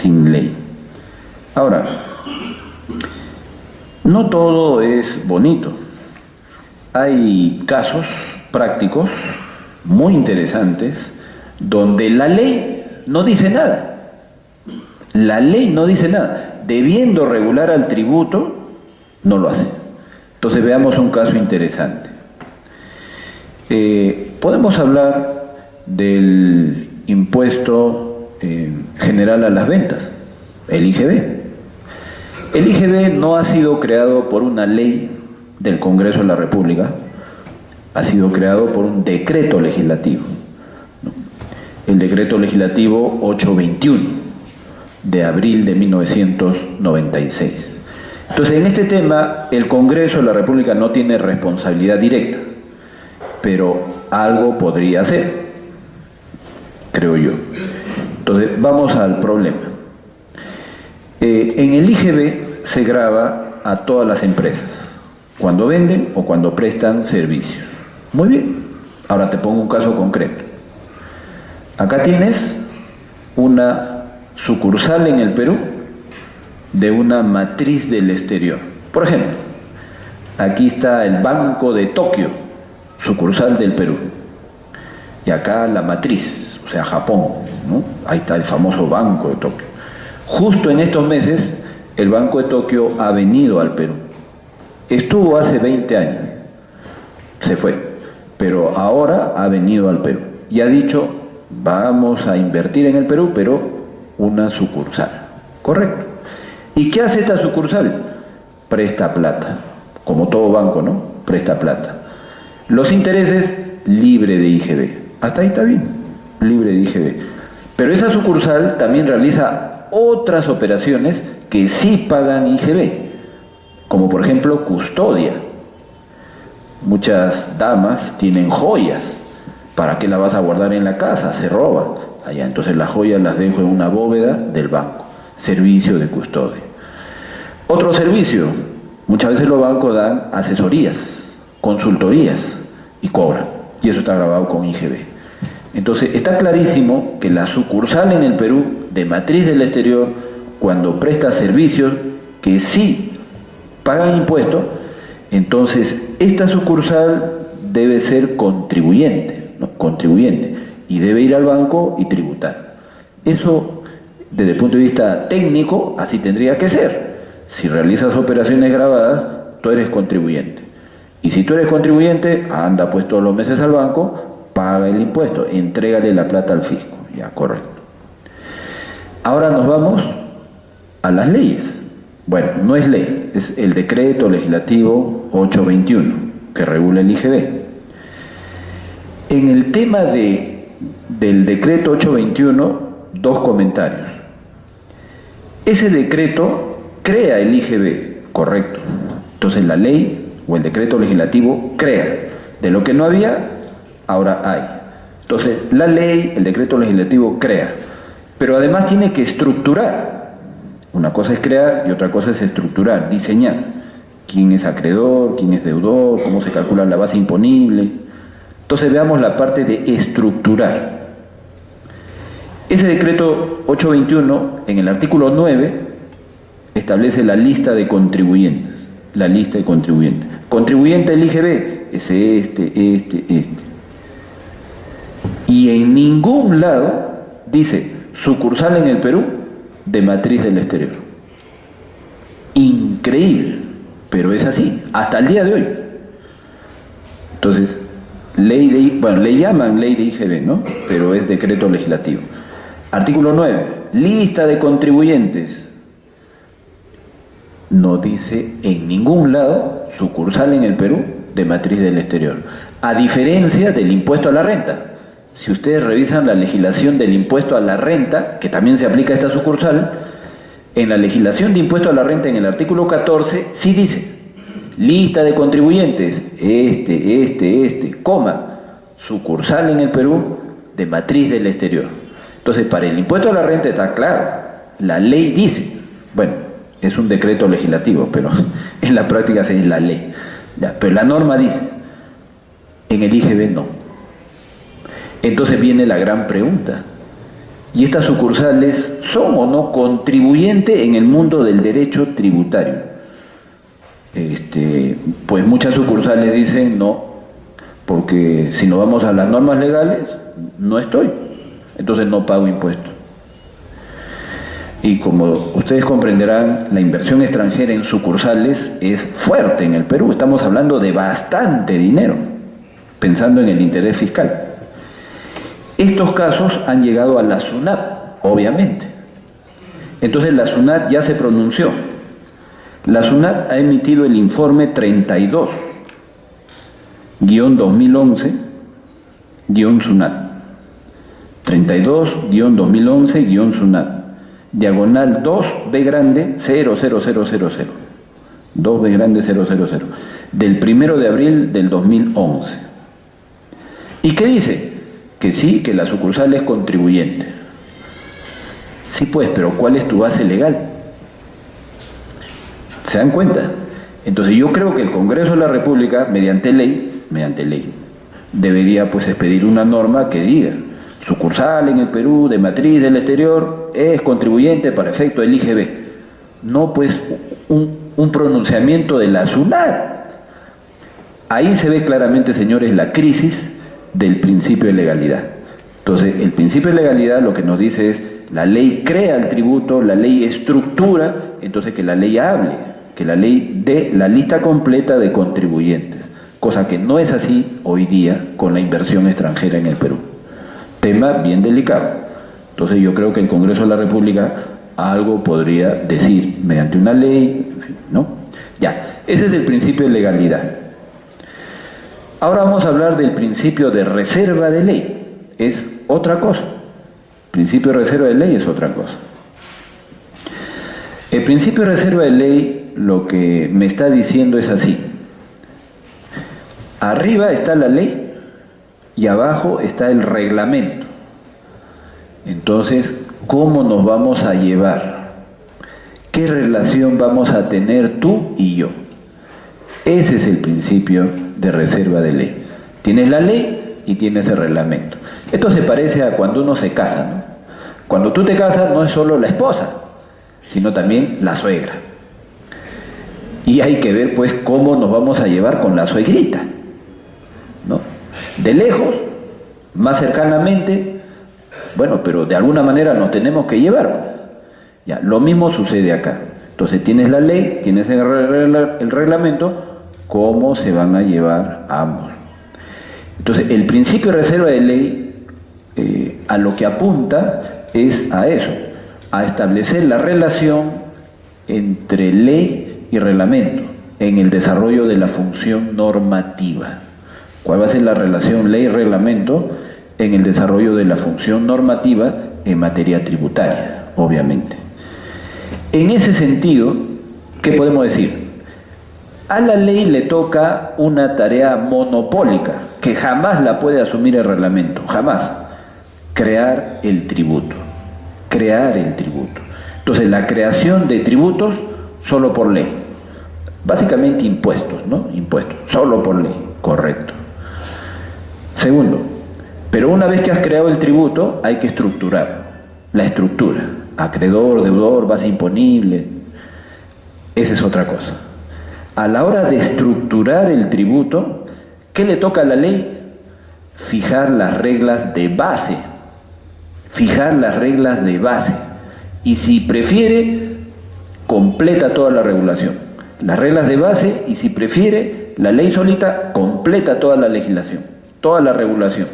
sin ley. Ahora, no todo es bonito. Hay casos prácticos muy interesantes donde la ley no dice nada. La ley no dice nada. Debiendo regular al tributo, no lo hace. Entonces veamos un caso interesante. Podemos hablar del impuesto general a las ventas, el IGB. El IGB no ha sido creado por una ley del Congreso de la República, ha sido creado por un decreto legislativo, ¿no? El decreto legislativo 821 de abril de 1996. Entonces, en este tema, el Congreso de la República no tiene responsabilidad directa, pero algo podría hacer, creo yo. Entonces, vamos al problema. En el IGB se grava a todas las empresas, cuando venden o cuando prestan servicios. Muy bien, ahora te pongo un caso concreto. Acá tienes una sucursal en el Perú de una matriz del exterior. Por ejemplo, aquí está el Banco de Tokio, sucursal del Perú. Y acá la matriz, o sea, Japón, ¿no? Ahí está el famoso Banco de Tokio. Justo en estos meses, el Banco de Tokio ha venido al Perú. Estuvo hace 20 años, se fue, pero ahora ha venido al Perú y ha dicho, vamos a invertir en el Perú, pero una sucursal. Correcto. ¿Y qué hace esta sucursal? Presta plata, como todo banco, ¿no? Presta plata. Los intereses, libre de IGB. Hasta ahí está bien, libre de IGB. Pero esa sucursal también realiza otras operaciones que sí pagan IGB, como por ejemplo custodia. Muchas damas tienen joyas. ¿Para qué la vas a guardar en la casa? Se roba. Allá, entonces las joyas las dejo en una bóveda del banco. Servicio de custodia. Otro servicio. Muchas veces los bancos dan asesorías, consultorías y cobran. Y eso está grabado con IGB. Entonces está clarísimo que la sucursal en el Perú de matriz del exterior, cuando presta servicios que sí pagan impuestos, entonces esta sucursal debe ser contribuyente, ¿no? Contribuyente, y debe ir al banco y tributar. Eso, desde el punto de vista técnico, así tendría que ser. Si realizas operaciones grabadas, tú eres contribuyente. Y si tú eres contribuyente, anda pues todos los meses al banco, paga el impuesto, entrégale la plata al fisco. Ya, correcto. Ahora nos vamos a las leyes. Bueno, no es ley, es el decreto legislativo 821 que regula el IGB. En el tema del decreto 821, dos comentarios. Ese decreto crea el IGB, correcto. Entonces la ley o el decreto legislativo crea. De lo que no había, ahora hay. Entonces la ley, el decreto legislativo crea. Pero además tiene que estructurar. Una cosa es crear y otra cosa es estructurar, diseñar. ¿Quién es acreedor? ¿Quién es deudor? ¿Cómo se calcula la base imponible? Entonces veamos la parte de estructurar. Ese decreto 821, en el artículo 9, establece la lista de contribuyentes. La lista de contribuyentes. Contribuyente del IGB es este. Y en ningún lado dice sucursal en el Perú de matriz del exterior. Increíble, pero es así, hasta el día de hoy. Entonces, le llaman ley de IGB, ¿no? Pero es decreto legislativo. Artículo 9, lista de contribuyentes. No dice en ningún lado sucursal en el Perú de matriz del exterior. A diferencia del impuesto a la renta. Si ustedes revisan la legislación del impuesto a la renta, que también se aplica a esta sucursal, en la legislación de impuesto a la renta, en el artículo 14, sí dice lista de contribuyentes, coma, sucursal en el Perú, de matriz del exterior. Entonces, para el impuesto a la renta está claro, la ley dice, bueno, es un decreto legislativo, pero en la práctica es la ley. Ya, pero la norma dice, en el IGB no. Entonces viene la gran pregunta, ¿y estas sucursales son o no contribuyentes en el mundo del derecho tributario? Pues muchas sucursales dicen no, porque si nos vamos a las normas legales, no estoy, entonces no pago impuestos. Y como ustedes comprenderán, la inversión extranjera en sucursales es fuerte en el Perú, estamos hablando de bastante dinero, pensando en el interés fiscal. Estos casos han llegado a la SUNAT, obviamente. Entonces la SUNAT ya se pronunció. La SUNAT ha emitido el informe 32-2011-SUNAT. 32-2011-SUNAT. Diagonal 2B grande 00000. 2B grande 000. Del 1 de abril del 2011. ¿Y qué dice? Que sí, que la sucursal es contribuyente. Sí, pues, pero ¿cuál es tu base legal? ¿Se dan cuenta? Entonces yo creo que el Congreso de la República, mediante ley, debería pues expedir una norma que diga, sucursal en el Perú, de matriz del exterior, es contribuyente para efecto del IGB. No pues un pronunciamiento de la SUNAT. Ahí se ve claramente, señores, la crisis del principio de legalidad. Entonces, el principio de legalidad lo que nos dice es, la ley crea el tributo, la ley estructura, entonces que la ley hable, que la ley dé la lista completa de contribuyentes, cosa que no es así hoy día con la inversión extranjera en el Perú. Tema bien delicado. Entonces yo creo que el Congreso de la República algo podría decir mediante una ley, ¿no? Ya, ese es el principio de legalidad. Ahora vamos a hablar del principio de reserva de ley. Es otra cosa. El principio de reserva de ley es otra cosa. El principio de reserva de ley lo que me está diciendo es así. Arriba está la ley y abajo está el reglamento. Entonces, ¿cómo nos vamos a llevar? ¿Qué relación vamos a tener tú y yo? Ese es el principio de reserva de ley. Tienes la ley y tienes el reglamento. Esto se parece a cuando uno se casa, ¿no? Cuando tú te casas no es solo la esposa, sino también la suegra. Y hay que ver pues cómo nos vamos a llevar con la suegrita, ¿no? De lejos, más cercanamente, bueno, pero de alguna manera nos tenemos que llevar, pues. Ya, lo mismo sucede acá. Entonces tienes la ley, tienes el reglamento, ¿cómo se van a llevar ambos? Entonces el principio de reserva de ley a lo que apunta es a eso, a establecer la relación entre ley y reglamento en el desarrollo de la función normativa. ¿Cuál va a ser la relación ley-reglamento en el desarrollo de la función normativa en materia tributaria, obviamente? En ese sentido, ¿qué podemos decir? A la ley le toca una tarea monopólica que jamás la puede asumir el reglamento, jamás. Crear el tributo. Entonces, la creación de tributos solo por ley. Básicamente impuestos, ¿no? Impuestos, solo por ley, correcto. Segundo, pero una vez que has creado el tributo, hay que estructurar. La estructura, acreedor, deudor, base imponible, esa es otra cosa. A la hora de estructurar el tributo, ¿qué le toca a la ley? Fijar las reglas de base. Y si prefiere, completa toda la regulación. Las reglas de base y si prefiere, la ley solita completa toda la legislación, toda la regulación.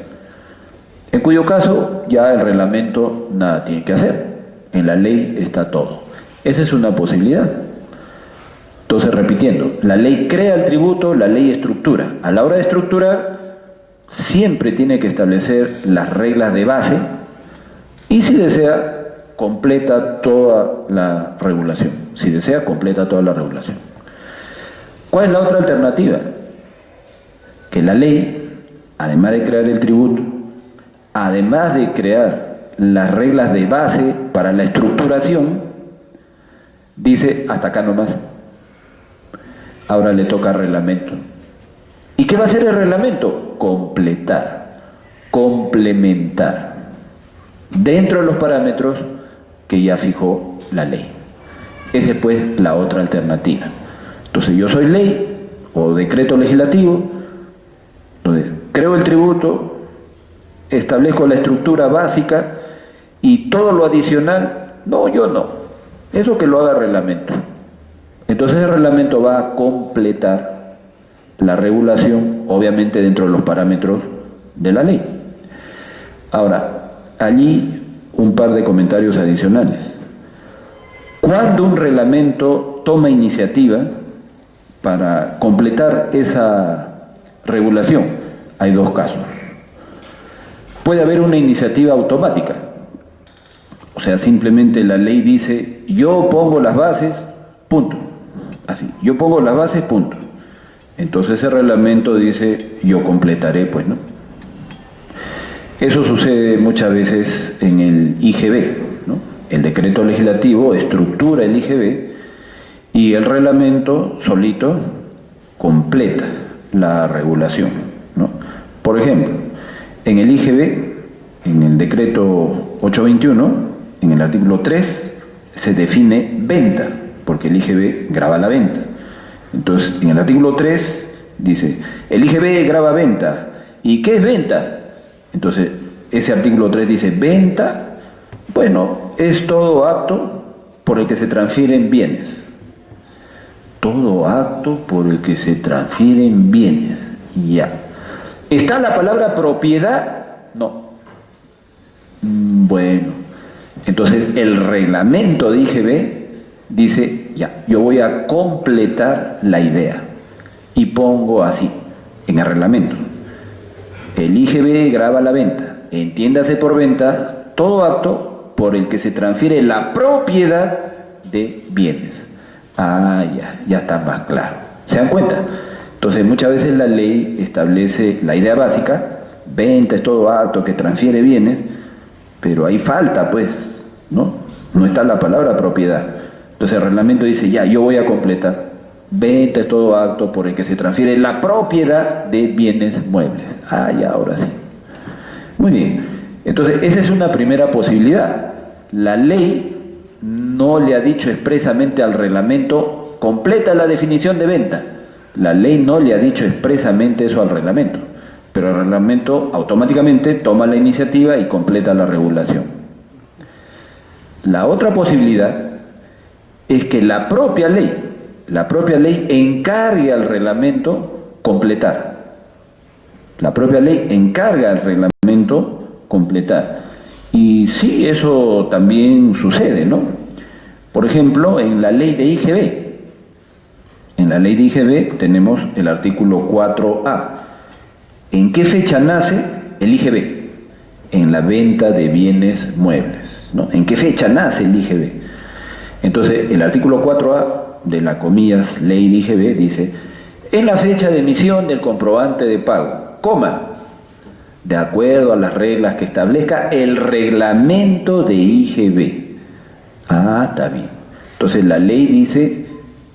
En cuyo caso, ya el reglamento nada tiene que hacer. En la ley está todo. Esa es una posibilidad. Entonces, repitiendo, la ley crea el tributo, la ley estructura. A la hora de estructurar, siempre tiene que establecer las reglas de base y si desea, completa toda la regulación. ¿Cuál es la otra alternativa? Que la ley, además de crear el tributo, además de crear las reglas de base para la estructuración, dice hasta acá nomás. Ahora le toca reglamento. ¿Y qué va a hacer el reglamento? Completar, complementar, dentro de los parámetros que ya fijó la ley. Esa es pues la otra alternativa. Entonces yo soy ley o decreto legislativo, entonces creo el tributo, establezco la estructura básica y todo lo adicional, no, yo no. Eso que lo haga el reglamento. Entonces el reglamento va a completar la regulación, obviamente dentro de los parámetros de la ley. Ahora, allí un par de comentarios adicionales. Cuando un reglamento toma iniciativa para completar esa regulación, hay dos casos. Puede haber una iniciativa automática, o sea, simplemente la ley dice, yo pongo las bases, punto. Así, yo pongo las bases, punto. Entonces el reglamento dice, yo completaré, pues, ¿no? Eso sucede muchas veces en el IGB, ¿no? El decreto legislativo estructura el IGB y el reglamento solito completa la regulación, ¿no? Por ejemplo, en el IGB, en el decreto 821, en el artículo 3, se define venta, porque el IGB grava la venta. Entonces, en el artículo 3 dice, el IGB grava venta. ¿Y qué es venta? Entonces, ese artículo 3 dice, venta, bueno, es todo acto por el que se transfieren bienes. Todo acto por el que se transfieren bienes. Ya. ¿Está la palabra propiedad? No. Bueno, entonces el reglamento de IGB dice, ya, yo voy a completar la idea y pongo así, en el reglamento. El IGB grava la venta, entiéndase por venta, todo acto por el que se transfiere la propiedad de bienes. Ah, ya está más claro. ¿Se dan cuenta? Entonces muchas veces la ley establece la idea básica, venta es todo acto que transfiere bienes, pero ahí falta pues, ¿no? No está la palabra propiedad. Entonces el reglamento dice, ya, yo voy a completar. Venta es todo acto por el que se transfiere la propiedad de bienes muebles. Ah, ya, ahora sí. Muy bien. Entonces esa es una primera posibilidad. La ley no le ha dicho expresamente al reglamento, completa la definición de venta. La ley no le ha dicho expresamente eso al reglamento, pero el reglamento automáticamente toma la iniciativa y completa la regulación. La otra posibilidad es que la propia ley encargue al reglamento completar. La propia ley encarga al reglamento completar. Y sí, eso también sucede, ¿no? Por ejemplo, en la ley de IGB. En la ley de IGB tenemos el artículo 4A. ¿En qué fecha nace el IGB? En la venta de bienes muebles, ¿no? ¿En qué fecha nace el IGB? Entonces, el artículo 4A de la comillas ley de IGB dice, en la fecha de emisión del comprobante de pago, coma, de acuerdo a las reglas que establezca el reglamento de IGB. Ah, está bien. Entonces la ley dice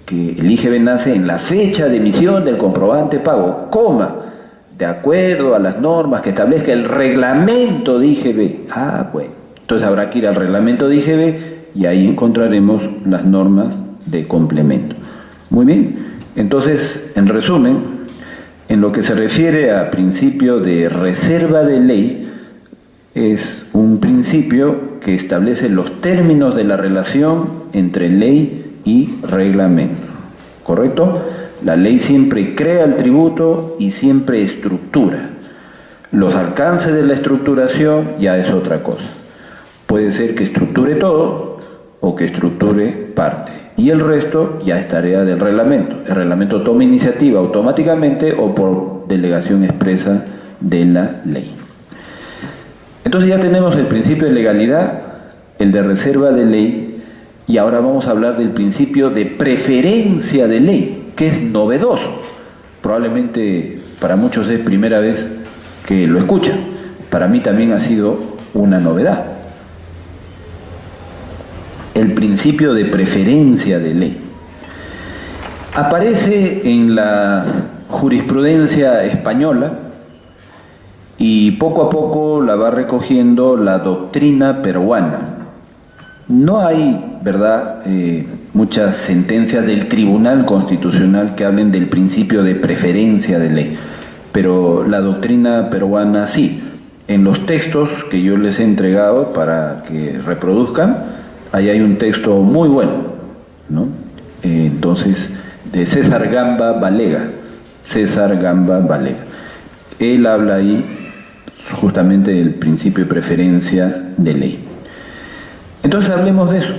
que el IGB nace en la fecha de emisión del comprobante de pago, coma, de acuerdo a las normas que establezca el reglamento de IGB. Ah, bueno. Entonces habrá que ir al reglamento de IGB y ahí encontraremos las normas de complemento. Muy bien. Entonces, en resumen, en lo que se refiere a principio de reserva de ley, es un principio que establece los términos de la relación entre ley y reglamento. ¿Correcto? La ley siempre crea el tributo y siempre estructura. Los alcances de la estructuración ya es otra cosa. Puede ser que estructure todo o que estructure parte. Y el resto ya es tarea del reglamento. El reglamento toma iniciativa automáticamente o por delegación expresa de la ley. Entonces ya tenemos el principio de legalidad, el de reserva de ley, y ahora vamos a hablar del principio de preferencia de ley. que es novedoso. Probablemente para muchos es primera vez que lo escuchan. Para mí también ha sido una novedad. El principio de preferencia de ley. Aparece en la jurisprudencia española y poco a poco la va recogiendo la doctrina peruana. No hay, ¿verdad?, muchas sentencias del Tribunal Constitucional que hablen del principio de preferencia de ley, pero la doctrina peruana sí. En los textos que yo les he entregado para que reproduzcan, ahí hay un texto muy bueno, ¿no? Entonces, de César Gamba Balega. César Gamba Balega. Él habla ahí justamente del principio de preferencia de ley. Entonces hablemos de eso.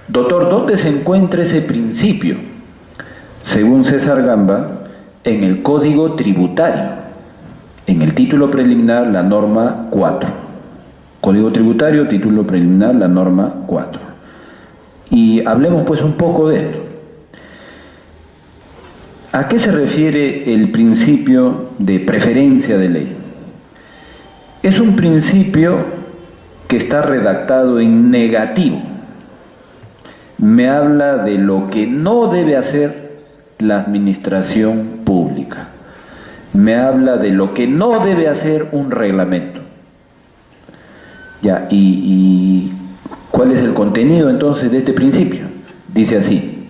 Doctor, ¿dónde se encuentra ese principio? Según César Gamba, en el Código Tributario, en el título preliminar, la norma 4. Código Tributario, título preliminar, la norma 4. Y hablemos pues un poco de esto. ¿A qué se refiere el principio de preferencia de ley? Es un principio que está redactado en negativo. Me habla de lo que no debe hacer la administración pública. Me habla de lo que no debe hacer un reglamento. Ya, ¿y cuál es el contenido entonces de este principio? Dice así: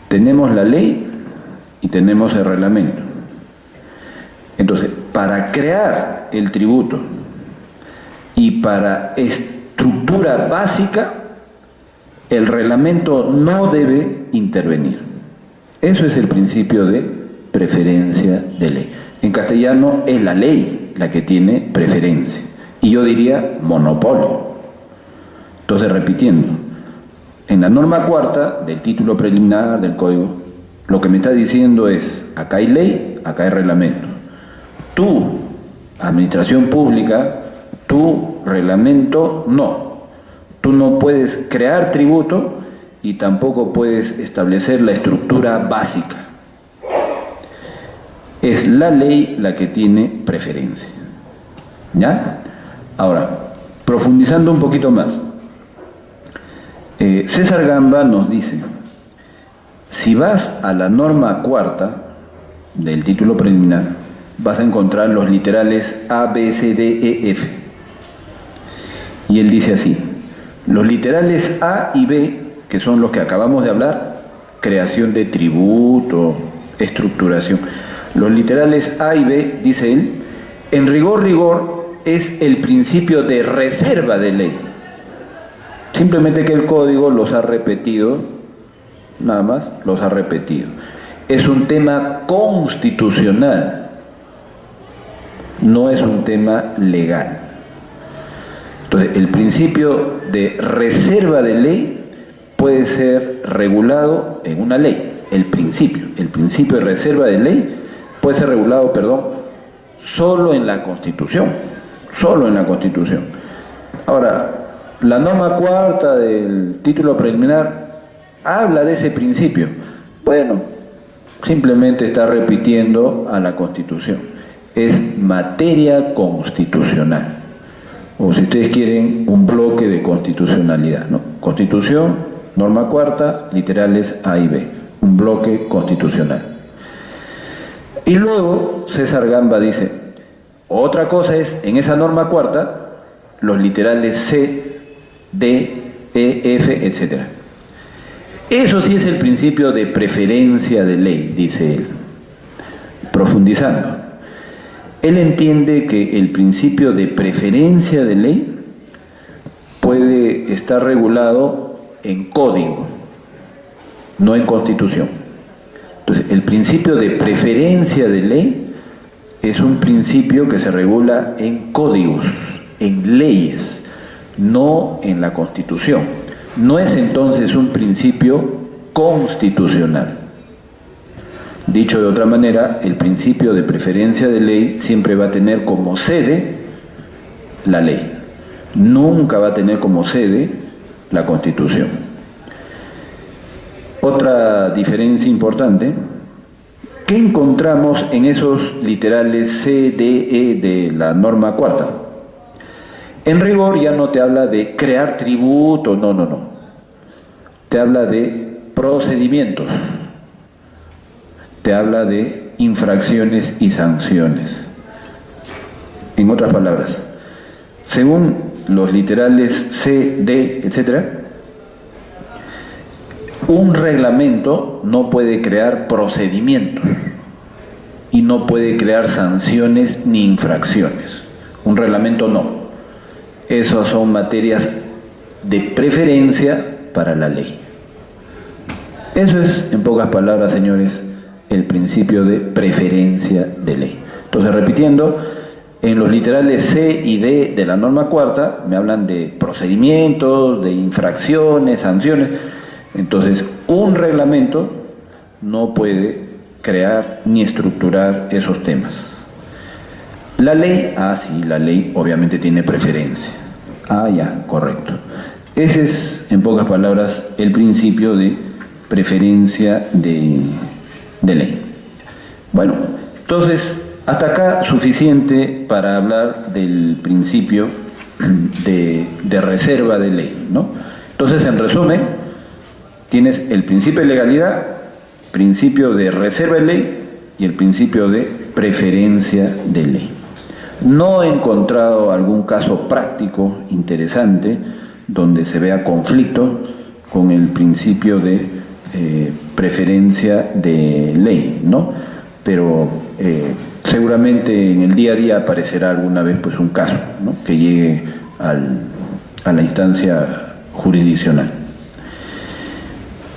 tenemos la ley y tenemos el reglamento. Entonces, para crear el tributo y para estructura básica, el reglamento no debe intervenir. Eso es el principio de preferencia de ley. En castellano es la ley la que tiene preferencia. Y yo diría monopolio. Entonces, repitiendo, en la norma 4 del título preliminar del código, lo que me está diciendo es: acá hay ley, acá hay reglamento. Tú, administración pública, tu reglamento no. Tú no puedes crear tributo y tampoco puedes establecer la estructura básica. Es la ley la que tiene preferencia. ¿Ya? Ahora, profundizando un poquito más, César Gamba nos dice: si vas a la norma 4 del título preliminar, vas a encontrar los literales A, B, C, D, E, F. Y él dice así: los literales A y B, que son los que acabamos de hablar, creación de tributo, estructuración. Los literales A y B, dice él, en rigor, es el principio de reserva de ley. Simplemente que el código los ha repetido, nada más, los ha repetido. Es un tema constitucional, no es un tema legal. Entonces, el principio de reserva de ley puede ser regulado en una ley. El principio de reserva de ley puede ser regulado, solo en la Constitución. Solo en la Constitución. Ahora, la norma 4 del título preliminar habla de ese principio. Bueno, simplemente está repitiendo a la Constitución. Es materia constitucional. O si ustedes quieren, un bloque de constitucionalidad, ¿no? Constitución, norma 4, literales A y B. Un bloque constitucional. Y luego César Gamba dice: otra cosa es, en esa norma 4, los literales C, D, E, F, etc. Eso sí es el principio de preferencia de ley, dice él. Profundizando, él entiende que el principio de preferencia de ley puede estar regulado en código, no en Constitución. Entonces, el principio de preferencia de ley es un principio que se regula en códigos, en leyes, no en la Constitución. No es entonces un principio constitucional. Dicho de otra manera, el principio de preferencia de ley siempre va a tener como sede la ley. Nunca va a tener como sede la Constitución. Otra diferencia importante, ¿qué encontramos en esos literales C, D, E de la norma cuarta? En rigor ya no te habla de crear tributo, no. Te habla de procedimientos, te habla de infracciones y sanciones. En otras palabras, según los literales C, D, etc., un reglamento no puede crear procedimientos y no puede crear sanciones ni infracciones. Un reglamento no. Esas son materias de preferencia para la ley. Eso es, en pocas palabras, señores, el principio de preferencia de ley. Entonces, repitiendo, en los literales C y D de la norma cuarta me hablan de procedimientos, de infracciones, sanciones. Entonces, un reglamento no puede crear ni estructurar esos temas. La ley, sí, la ley obviamente tiene preferencia. Ya, correcto. Ese es, en pocas palabras, el principio de preferencia de ley. Bueno, entonces, hasta acá suficiente para hablar del principio de reserva de ley, ¿no? Entonces, en resumen, tienes el principio de legalidad, principio de reserva de ley y el principio de preferencia de ley. No he encontrado algún caso práctico interesante donde se vea conflicto con el principio de preferencia de ley, ¿no? Pero seguramente en el día a día aparecerá alguna vez pues un caso, ¿no?, que llegue a la instancia jurisdiccional.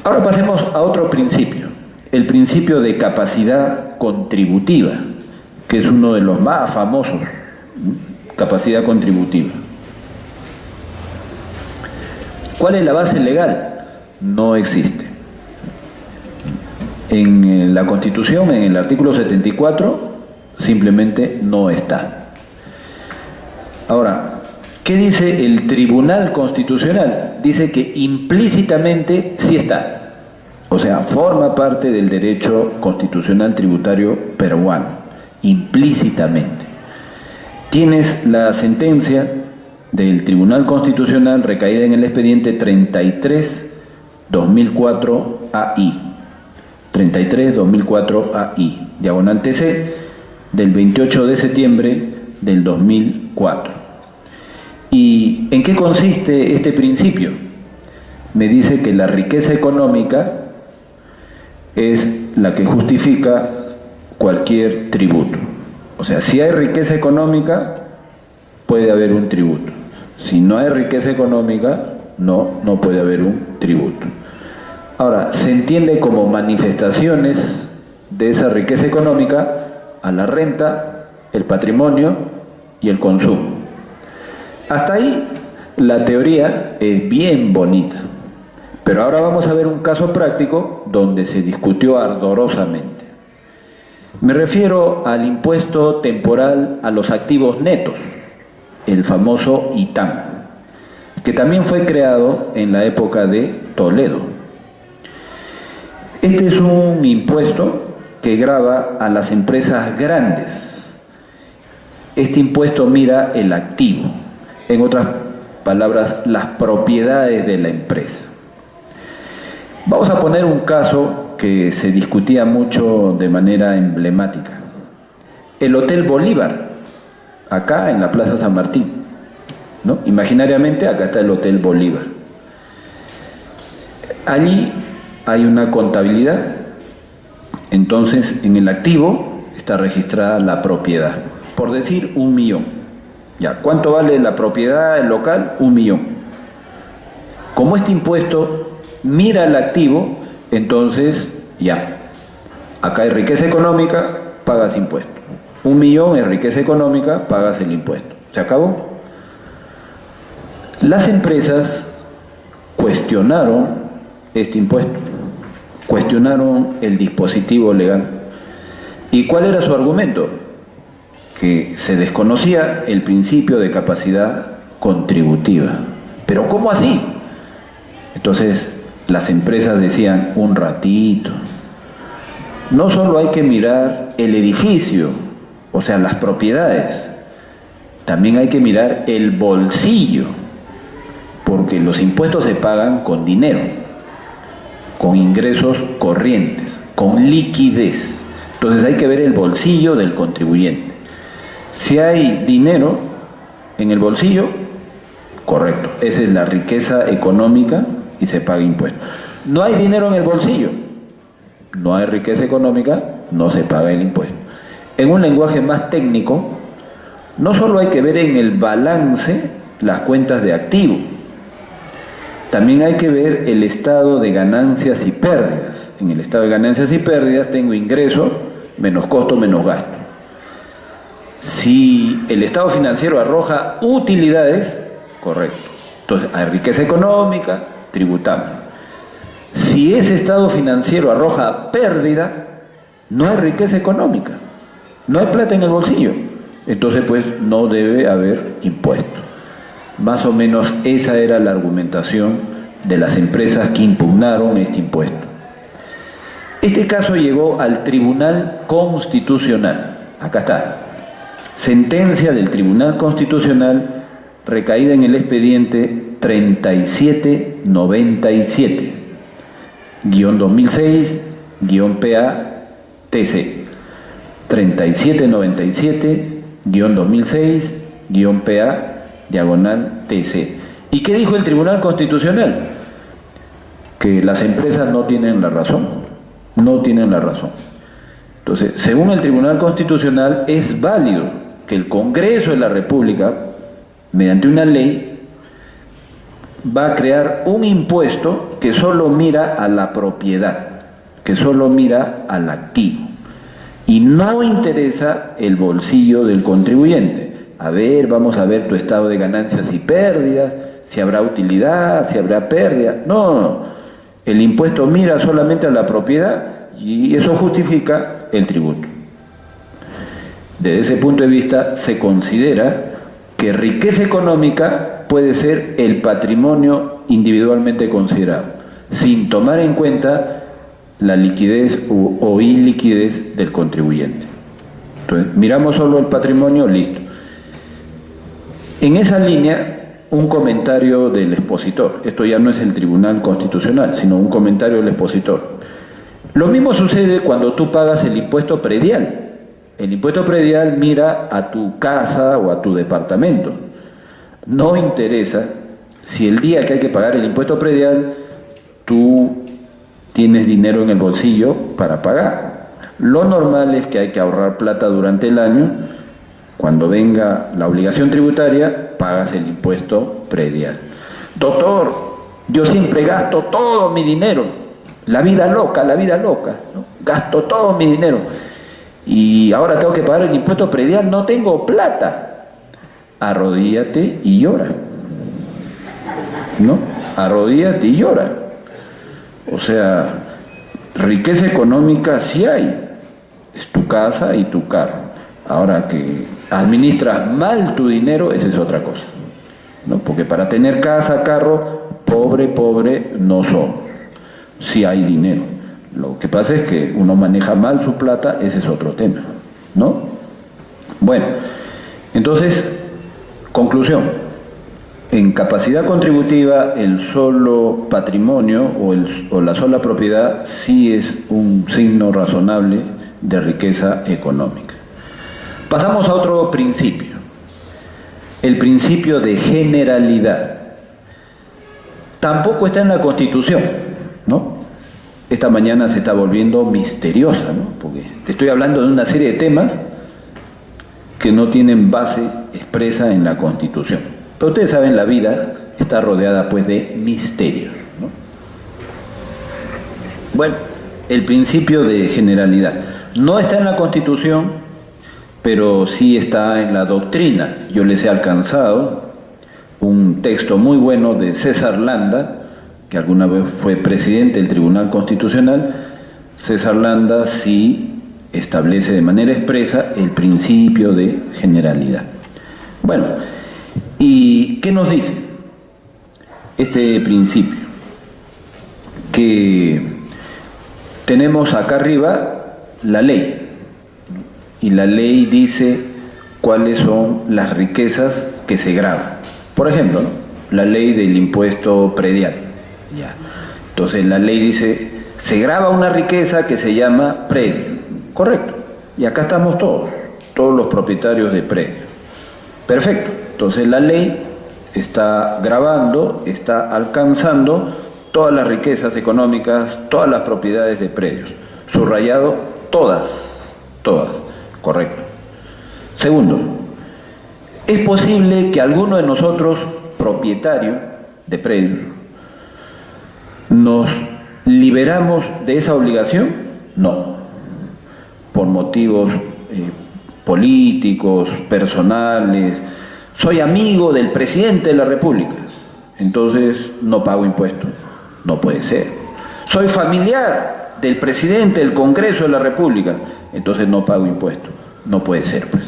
Ahora pasemos a otro principio, el principio de capacidad contributiva, que es uno de los más famosos, capacidad contributiva. ¿Cuál es la base legal? No existe. En la Constitución, en el artículo 74, simplemente no está. Ahora, ¿qué dice el Tribunal Constitucional? Dice que implícitamente sí está. O sea, forma parte del derecho constitucional tributario peruano, implícitamente. Tienes la sentencia del Tribunal Constitucional recaída en el expediente 33-2004 AI. 33-2004 AI, diagonal TC, del 28 de septiembre del 2004. ¿Y en qué consiste este principio? Me dice que la riqueza económica es la que justifica cualquier tributo. O sea, si hay riqueza económica, puede haber un tributo. Si no hay riqueza económica, no puede haber un tributo. Ahora, se entiende como manifestaciones de esa riqueza económica a la renta, el patrimonio y el consumo. Hasta ahí la teoría es bien bonita, pero ahora vamos a ver un caso práctico donde se discutió ardorosamente. Me refiero al impuesto temporal a los activos netos, el famoso ITAM, que también fue creado en la época de Toledo. Este es un impuesto que grava a las empresas grandes. Este impuesto mira el activo, en otras palabras, las propiedades de la empresa. Vamos a poner un caso que se discutía mucho de manera emblemática. El Hotel Bolívar, acá en la Plaza San Martín, ¿no? Imaginariamente acá está el Hotel Bolívar. Allí hay una contabilidad, entonces en el activo está registrada la propiedad, por decir 1 millón. Ya, ¿cuánto vale la propiedad del local? 1 millón. Como este impuesto mira el activo, entonces ya, acá hay riqueza económica, pagas impuesto. 1 millón es riqueza económica, pagas el impuesto. ¿Se acabó? Las empresas cuestionaron este impuesto, cuestionaron el dispositivo legal. ¿Y cuál era su argumento? Que se desconocía el principio de capacidad contributiva. ¿Pero cómo así? Entonces, las empresas decían un ratito. No solo hay que mirar el edificio, o sea, las propiedades, también hay que mirar el bolsillo, porque los impuestos se pagan con dinero, con ingresos corrientes, con liquidez. Entonces hay que ver el bolsillo del contribuyente. Si hay dinero en el bolsillo, correcto, esa es la riqueza económica y se paga impuesto. No hay dinero en el bolsillo, no hay riqueza económica, no se paga el impuesto. En un lenguaje más técnico, no solo hay que ver en el balance las cuentas de activo, también hay que ver el estado de ganancias y pérdidas. En el estado de ganancias y pérdidas tengo ingreso menos costo menos gasto. Si el estado financiero arroja utilidades, correcto, entonces hay riqueza económica, tributamos. Si ese estado financiero arroja pérdida, no hay riqueza económica, no hay plata en el bolsillo, entonces pues no debe haber impuesto. Más o menos esa era la argumentación de las empresas que impugnaron este impuesto. Este caso llegó al Tribunal Constitucional. Acá está. Sentencia del Tribunal Constitucional recaída en el expediente 3797-2006-PA-TC. 3797-2006-PA-TC. ¿Y qué dijo el Tribunal Constitucional? Que las empresas no tienen la razón. No tienen la razón. Entonces, según el Tribunal Constitucional, es válido que el Congreso de la República, mediante una ley, va a crear un impuesto que solo mira a la propiedad, que solo mira al activo, y no interesa el bolsillo del contribuyente. A ver, vamos a ver tu estado de ganancias y pérdidas, si habrá utilidad, si habrá pérdida. No, el impuesto mira solamente a la propiedad y eso justifica el tributo. Desde ese punto de vista se considera que riqueza económica puede ser el patrimonio individualmente considerado, sin tomar en cuenta la liquidez o iliquidez del contribuyente. Entonces, miramos solo el patrimonio, listo. En esa línea, un comentario del expositor. Esto ya no es el Tribunal Constitucional, sino un comentario del expositor. Lo mismo sucede cuando tú pagas el impuesto predial. El impuesto predial mira a tu casa o a tu departamento. No interesa si el día que hay que pagar el impuesto predial tú tienes dinero en el bolsillo para pagar. Lo normal es que hay que ahorrar plata durante el año. Cuando venga la obligación tributaria, pagas el impuesto predial. Doctor, yo siempre gasto todo mi dinero. La vida loca, ¿no? Gasto todo mi dinero. Y ahora tengo que pagar el impuesto predial, no tengo plata. Arrodíllate y llora. ¿No? Arrodíllate y llora. O sea, riqueza económica sí hay. Es tu casa y tu carro. Ahora que administras mal tu dinero, esa es otra cosa, ¿no? Porque para tener casa, carro, pobre no somos. Sí hay dinero. Lo que pasa es que uno maneja mal su plata, ese es otro tema, ¿no? Bueno, entonces, conclusión. En capacidad contributiva, el solo patrimonio o la sola propiedad sí es un signo razonable de riqueza económica. Pasamos a otro principio, el principio de generalidad. Tampoco está en la Constitución, ¿no? Esta mañana se está volviendo misteriosa, ¿no? Porque te estoy hablando de una serie de temas que no tienen base expresa en la Constitución. Pero ustedes saben, la vida está rodeada pues de misterios, ¿no? Bueno, el principio de generalidad no está en la Constitución, pero sí está en la doctrina. Yo les he alcanzado un texto muy bueno de César Landa, que alguna vez fue presidente del Tribunal Constitucional. César Landa sí establece de manera expresa el principio de generalidad. Bueno, ¿y qué nos dice este principio? que tenemos acá arriba la ley, y la ley dice cuáles son las riquezas que se gravan. Por ejemplo, ¿no?, la ley del impuesto predial. Ya. Entonces la ley dice, se grava una riqueza que se llama predio. Correcto. Y acá estamos todos los propietarios de predio. Perfecto. Entonces la ley está gravando, está alcanzando todas las riquezas económicas, todas las propiedades de predios. Subrayado, todas. Correcto. Segundo, ¿es posible que alguno de nosotros, propietario de predios, nos liberamos de esa obligación? No. Por motivos políticos, personales. Soy amigo del presidente de la República, entonces no pago impuestos. No puede ser. Soy familiar del presidente del Congreso de la República, entonces no pago impuestos. No puede ser, pues.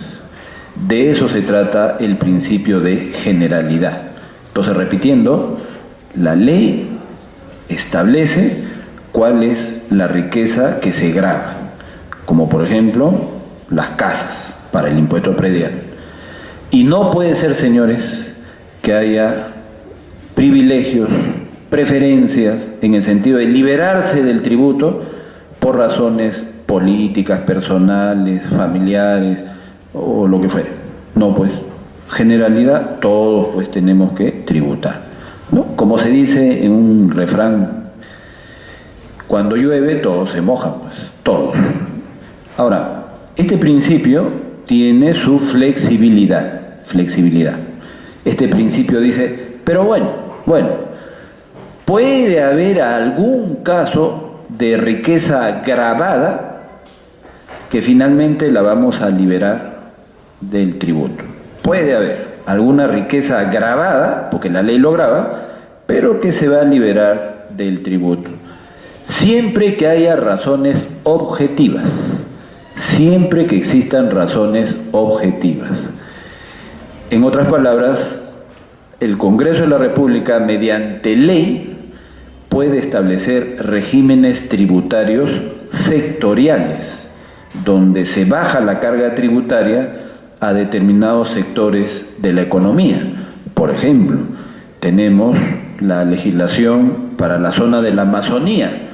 De eso se trata el principio de generalidad. Entonces, repitiendo, la ley establece cuál es la riqueza que se grava, como por ejemplo las casas para el impuesto predial. Y no puede ser, señores, que haya privilegios, preferencias, en el sentido de liberarse del tributo por razones políticas, personales, familiares o lo que fuere. No, pues, generalidad, todos pues tenemos que tributar, ¿no? Como se dice en un refrán, cuando llueve todos se mojan, pues, todos. Ahora, este principio tiene su flexibilidad. Este principio dice, pero bueno, puede haber algún caso de riqueza gravada que finalmente la vamos a liberar del tributo. Puede haber alguna riqueza gravada, porque la ley lo grava, pero que se va a liberar del tributo. Siempre que haya razones objetivas, siempre que existan razones objetivas. En otras palabras, el Congreso de la República, mediante ley, puede establecer regímenes tributarios sectoriales, donde se baja la carga tributaria a determinados sectores de la economía. Por ejemplo, tenemos la legislación para la zona de la Amazonía.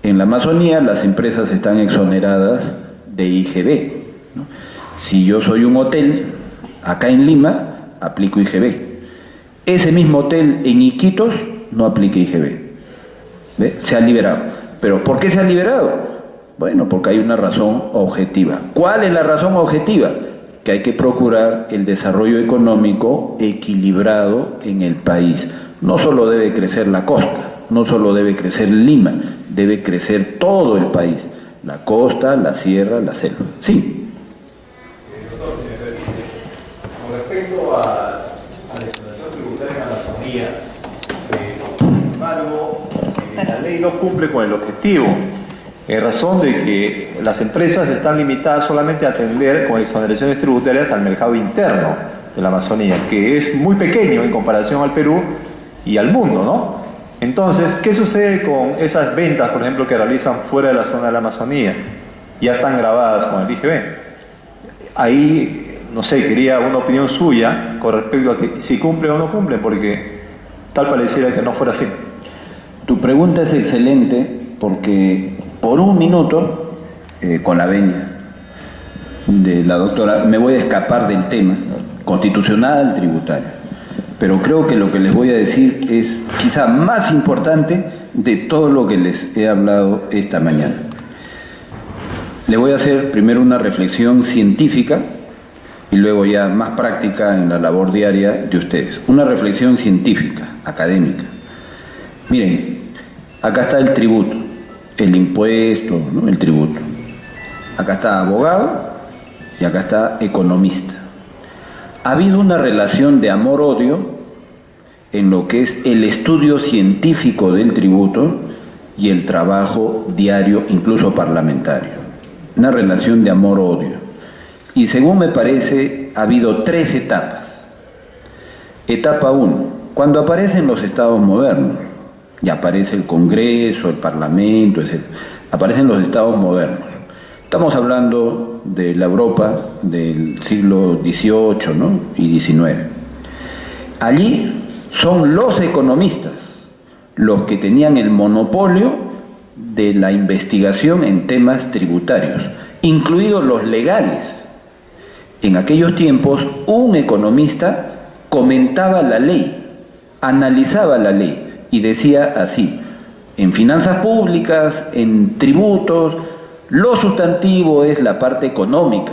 En la Amazonía las empresas están exoneradas de IGB, ¿no? Si yo soy un hotel acá en Lima, aplico IGB. Ese mismo hotel en Iquitos no aplica IGB. ¿Ve? Se ha liberado. ¿Pero por qué se ha liberado? Bueno, porque hay una razón objetiva. ¿Cuál es la razón objetiva? Que hay que procurar el desarrollo económico equilibrado en el país. No solo debe crecer la costa, no solo debe crecer Lima, debe crecer todo el país. La costa, la sierra, la selva. Sí. Doctor, si me permite, con respecto a la exoneración tributaria en Amazonía, sin embargo, la ley no cumple con el objetivo, en razón de que las empresas están limitadas solamente a atender con exoneraciones tributarias al mercado interno de la Amazonía, que es muy pequeño en comparación al Perú y al mundo, ¿no? Entonces, ¿qué sucede con esas ventas, por ejemplo, que realizan fuera de la zona de la Amazonía? Ya están grabadas con el IGB. Ahí, no sé, quería una opinión suya con respecto a que si cumple o no cumple, porque tal pareciera que no fuera así. Tu pregunta es excelente porque por un minuto, con la venia de la doctora, me voy a escapar del tema constitucional, tributario. Pero creo que lo que les voy a decir es quizá más importante de todo lo que les he hablado esta mañana. Les voy a hacer primero una reflexión científica y luego ya más práctica en la labor diaria de ustedes. Una reflexión científica, académica. Miren, acá está el tributo, el impuesto, ¿no? El tributo. Acá está abogado y acá está economista. Ha habido una relación de amor-odio en lo que es el estudio científico del tributo y el trabajo diario, incluso parlamentario. Una relación de amor-odio. Y según me parece, ha habido 3 etapas. Etapa 1, cuando aparecen los estados modernos. y aparece el Congreso, el Parlamento, etc. Aparecen los estados modernos. Estamos hablando de la Europa del siglo XVIII, ¿no? y XIX. Allí son los economistas los que tenían el monopolio de la investigación en temas tributarios, incluidos los legales. En aquellos tiempos, un economista comentaba la ley, analizaba la ley y decía así: en finanzas públicas, en tributos, lo sustantivo es la parte económica.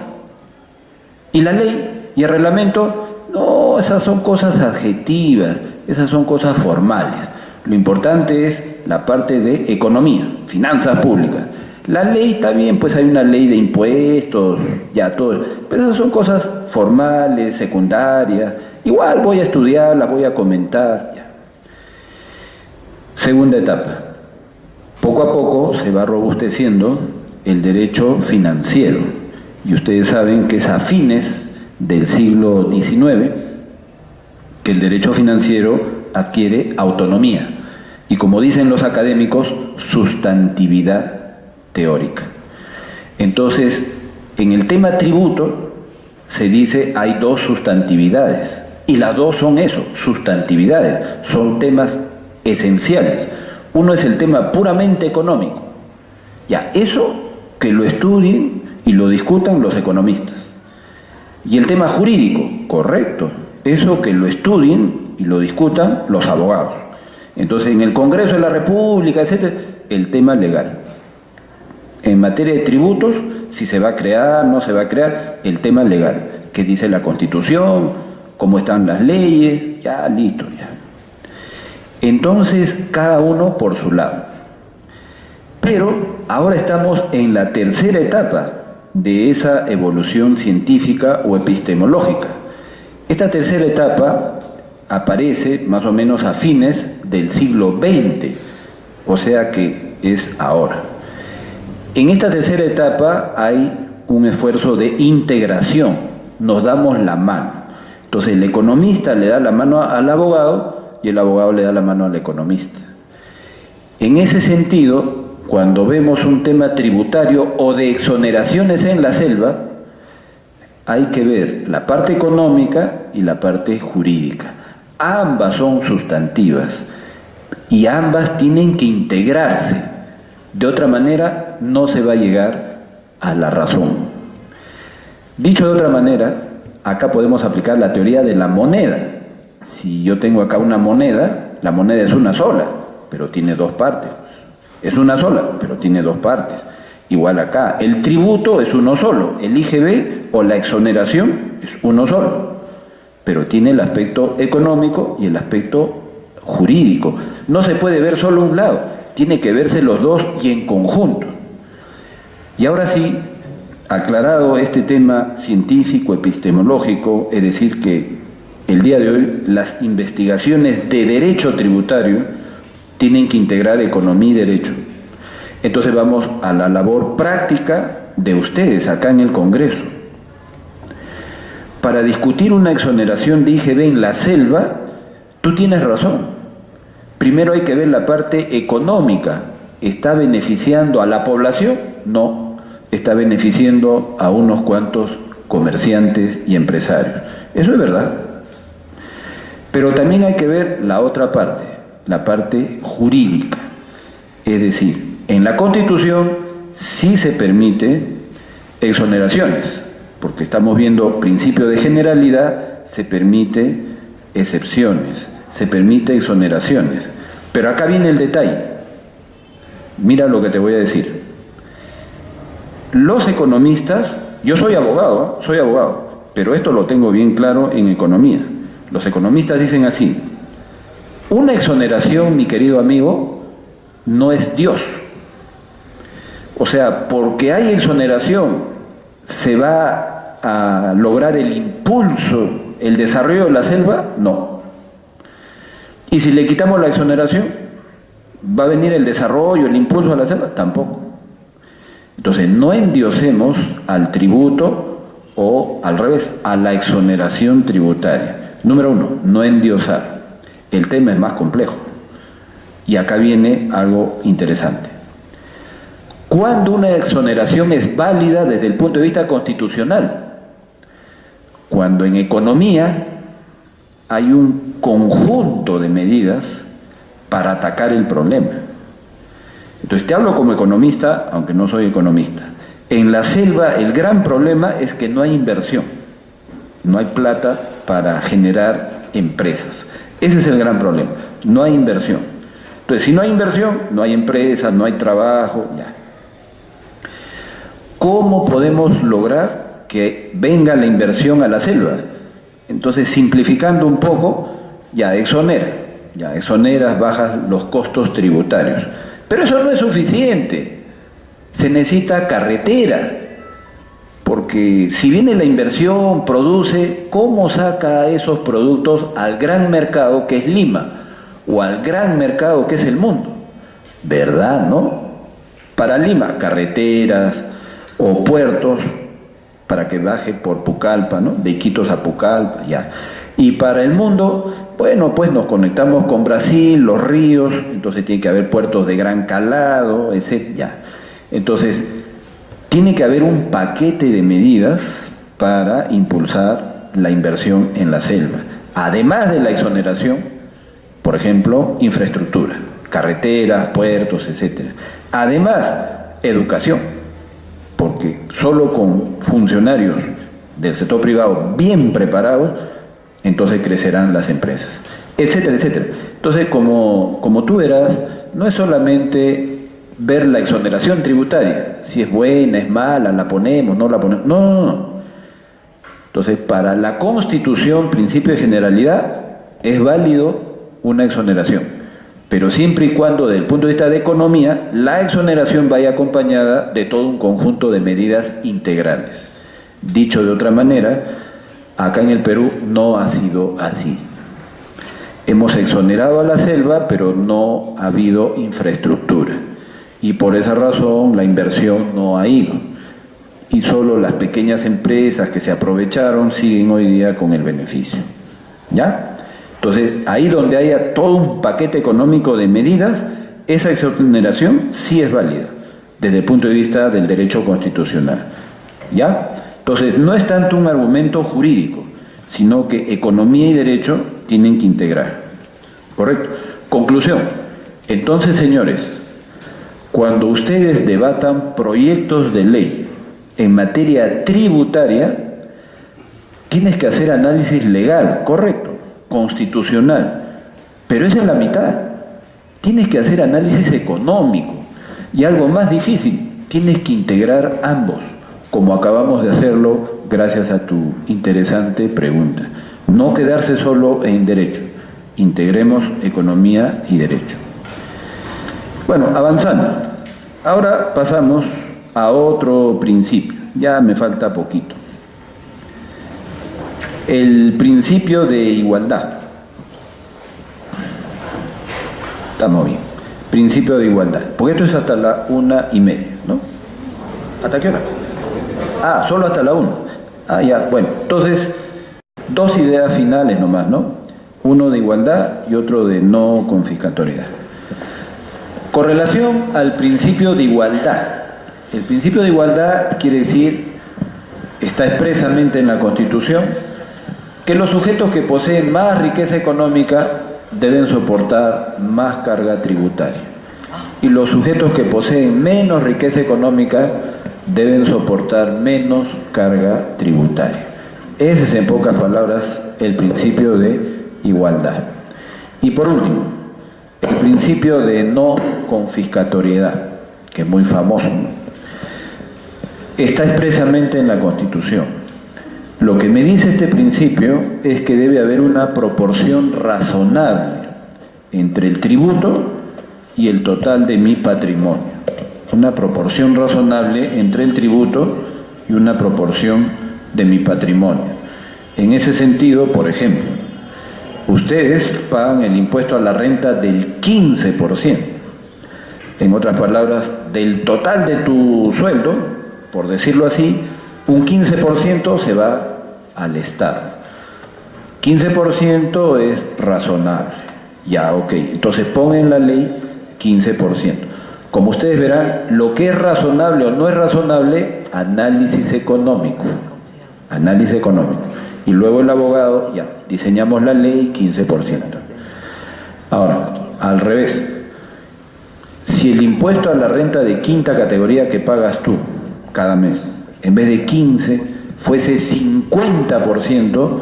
Y la ley y el reglamento, no, esas son cosas adjetivas, esas son cosas formales. Lo importante es la parte de economía, finanzas públicas. La ley también, pues hay una ley de impuestos, ya todo, pero esas son cosas formales, secundarias. Igual voy a estudiarlas, voy a comentar. Ya. Segunda etapa. Poco a poco se va robusteciendo el derecho financiero. Y ustedes saben que es a fines del siglo XIX que el derecho financiero adquiere autonomía. Y como dicen los académicos, sustantividad teórica. Entonces, en el tema tributo se dice hay dos sustantividades, y las dos son eso, sustantividades, son temas esenciales. Uno es el tema puramente económico, ya, eso que lo estudien y lo discutan los economistas. Y el tema jurídico, correcto, eso que lo estudien y lo discutan los abogados. Entonces, en el Congreso de la República, etc., el tema legal. En materia de tributos, si se va a crear, no se va a crear, el tema legal, que dice la Constitución, cómo están las leyes, ya, listo, ya. Entonces, cada uno por su lado. Pero ahora estamos en la tercera etapa de esa evolución científica o epistemológica. Esta tercera etapa aparece más o menos a fines del siglo XX, o sea que es ahora. En esta tercera etapa hay un esfuerzo de integración, nos damos la mano. Entonces el economista le da la mano al abogado y el abogado le da la mano al economista. En ese sentido, cuando vemos un tema tributario o de exoneraciones en la selva, hay que ver la parte económica y la parte jurídica. Ambas son sustantivas y ambas tienen que integrarse. De otra manera, no se va a llegar a la razón. Dicho de otra manera, acá podemos aplicar la teoría de la moneda. Si yo tengo acá una moneda, la moneda es una sola, pero tiene dos partes. Es una sola, pero tiene dos partes. Igual acá, el tributo es uno solo, el IGB o la exoneración es uno solo, pero tiene el aspecto económico y el aspecto jurídico. No se puede ver solo un lado, tiene que verse los dos y en conjunto. Y ahora sí, aclarado este tema científico, epistemológico, es decir que el día de hoy las investigaciones de derecho tributario tienen que integrar economía y derecho. Entonces vamos a la labor práctica de ustedes acá en el Congreso. Para discutir una exoneración de IGB en la selva, tú tienes razón. Primero hay que ver la parte económica. ¿Está beneficiando a la población? No, está beneficiando a unos cuantos comerciantes y empresarios. Eso es verdad. Pero también hay que ver la otra parte, la parte jurídica. Es decir, en la Constitución sí se permite exoneraciones, porque estamos viendo principio de generalidad, se permite excepciones, se permite exoneraciones. Pero acá viene el detalle. Mira lo que te voy a decir. Los economistas, yo soy abogado, pero esto lo tengo bien claro en economía. Los economistas dicen así: una exoneración, mi querido amigo, no es Dios. O sea, porque hay exoneración, se va a lograr el impulso, el desarrollo de la selva, no. Y si le quitamos la exoneración, ¿va a venir el desarrollo, el impulso de la selva? Tampoco. Entonces, no endiosemos al tributo o, al revés, a la exoneración tributaria. Número uno, no endiosar. El tema es más complejo. Y acá viene algo interesante. ¿Cuándo una exoneración es válida desde el punto de vista constitucional? Cuando en economía hay un conjunto de medidas para atacar el problema. Entonces te hablo como economista, aunque no soy economista. En la selva el gran problema es que no hay inversión, no hay plata para generar empresas. Ese es el gran problema, no hay inversión. Entonces si no hay inversión, no hay empresas, no hay trabajo, ya. ¿Cómo podemos lograr que venga la inversión a la selva? Entonces, simplificando un poco, ya exoneras, bajas los costos tributarios. Pero eso no es suficiente, se necesita carretera, porque si viene la inversión, produce, ¿cómo saca esos productos al gran mercado que es Lima? O al gran mercado que es el mundo, ¿verdad, no? Para Lima, carreteras o puertos para que baje por Pucallpa, ¿no? De Iquitos a Pucallpa, ya. Y para el mundo, bueno, pues nos conectamos con Brasil, los ríos, entonces tiene que haber puertos de gran calado, etc. Ya. Entonces, tiene que haber un paquete de medidas para impulsar la inversión en la selva. Además de la exoneración, por ejemplo, infraestructura, carreteras, puertos, etc. Además, educación. Porque solo con funcionarios del sector privado bien preparados, entonces crecerán las empresas, etcétera, etcétera. Entonces, como tú verás, no es solamente ver la exoneración tributaria, si es buena, es mala, la ponemos, no la ponemos, no. Entonces, para la Constitución, principio de generalidad, es válido una exoneración. Pero siempre y cuando, desde el punto de vista de economía, la exoneración vaya acompañada de todo un conjunto de medidas integrales. Dicho de otra manera, acá en el Perú no ha sido así. Hemos exonerado a la selva, pero no ha habido infraestructura. Y por esa razón la inversión no ha ido. Y solo las pequeñas empresas que se aprovecharon siguen hoy día con el beneficio. ¿Ya? Entonces, ahí donde haya todo un paquete económico de medidas, esa exoneración sí es válida, desde el punto de vista del derecho constitucional. ¿Ya? Entonces, no es tanto un argumento jurídico, sino que economía y derecho tienen que integrar. ¿Correcto? Conclusión. Entonces, señores, cuando ustedes debatan proyectos de ley en materia tributaria, tienes que hacer análisis legal, correcto, constitucional, pero esa es la mitad. Tienes que hacer análisis económico y algo más difícil, tienes que integrar ambos, como acabamos de hacerlo gracias a tu interesante pregunta. No quedarse solo en derecho, integremos economía y derecho. Bueno, avanzando, ahora pasamos a otro principio, ya me falta poquito. El principio de igualdad. Estamos bien. Principio de igualdad. Porque esto es hasta la 1:30, ¿no? ¿Hasta qué hora? Ah, solo hasta la 1. Ah, ya, bueno. Entonces, dos ideas finales nomás, ¿no? Uno de igualdad y otro de no confiscatoriedad. Con relación al principio de igualdad. El principio de igualdad quiere decir, está expresamente en la Constitución, que los sujetos que poseen más riqueza económica deben soportar más carga tributaria. Y los sujetos que poseen menos riqueza económica deben soportar menos carga tributaria. Ese es, en pocas palabras, el principio de igualdad. Y por último, el principio de no confiscatoriedad, que es muy famoso, ¿no? Está expresamente en la Constitución. Lo que me dice este principio es que debe haber una proporción razonable entre el tributo y el total de mi patrimonio. Una proporción razonable entre el tributo y una proporción de mi patrimonio. En ese sentido, por ejemplo, ustedes pagan el impuesto a la renta del 15%. En otras palabras, del total de tu sueldo, por decirlo así, un 15% se va al Estado. 15% es razonable. Ya, ok. Entonces pongan en la ley 15%. Como ustedes verán, lo que es razonable o no es razonable, análisis económico. Análisis económico. Y luego el abogado, ya, diseñamos la ley 15%. Ahora, al revés. Si el impuesto a la renta de quinta categoría que pagas tú cada mes, en vez de 15, fuese 50%,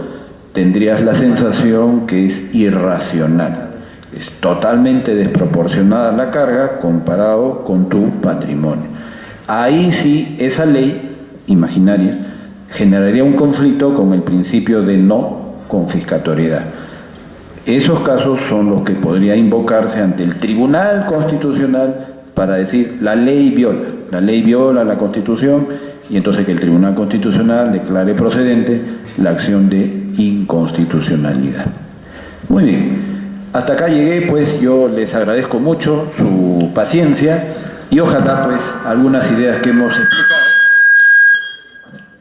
tendrías la sensación que es irracional. Es totalmente desproporcionada la carga comparado con tu patrimonio. Ahí sí, esa ley imaginaria generaría un conflicto con el principio de no confiscatoriedad. Esos casos son los que podría invocarse ante el Tribunal Constitucional para decir la ley viola la Constitución, y entonces que el Tribunal Constitucional declare procedente la acción de inconstitucionalidad. Muy bien. Hasta acá llegué, pues yo les agradezco mucho su paciencia y ojalá pues algunas ideas que hemos explicado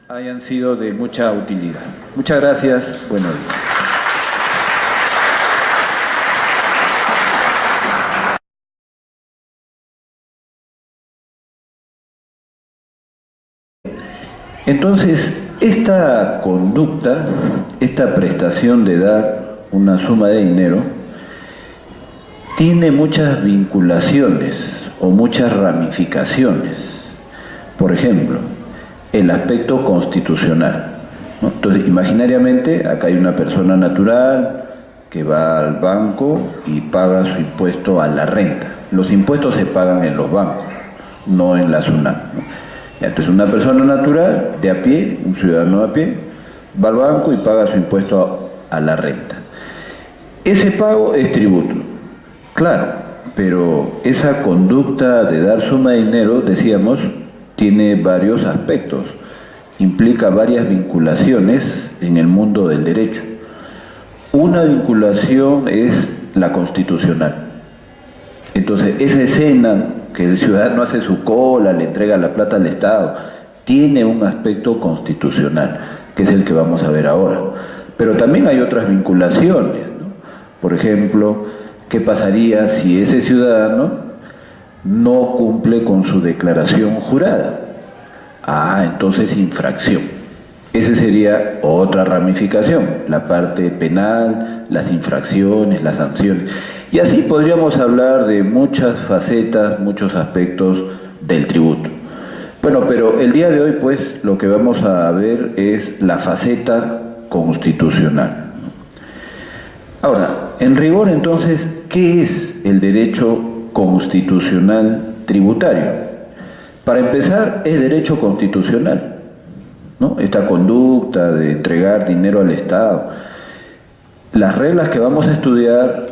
hayan sido de mucha utilidad. Muchas gracias, buenos días. Entonces, esta conducta, esta prestación de dar una suma de dinero, tiene muchas vinculaciones o muchas ramificaciones. Por ejemplo, el aspecto constitucional, ¿no? Entonces, imaginariamente, acá hay una persona natural que va al banco y paga su impuesto a la renta. Los impuestos se pagan en los bancos, no en la SUNAT, ¿no? Entonces, una persona natural, de a pie, un ciudadano de a pie, va al banco y paga su impuesto a la renta. Ese pago es tributo. Claro, pero esa conducta de dar suma de dinero, decíamos, tiene varios aspectos, implica varias vinculaciones en el mundo del derecho. Una vinculación es la constitucional. Entonces, esa escena que el ciudadano hace su cola, le entrega la plata al Estado, tiene un aspecto constitucional, que es el que vamos a ver ahora. Pero también hay otras vinculaciones, ¿no? Por ejemplo, ¿qué pasaría si ese ciudadano no cumple con su declaración jurada? Entonces infracción. Esa sería otra ramificación, la parte penal, las infracciones, las sanciones. Y así podríamos hablar de muchas facetas, muchos aspectos del tributo. Bueno, pero el día de hoy, pues, lo que vamos a ver es la faceta constitucional. Ahora, en rigor, entonces, ¿qué es el derecho constitucional tributario? Para empezar, es derecho constitucional, ¿no? Esta conducta de entregar dinero al Estado. Las reglas que vamos a estudiar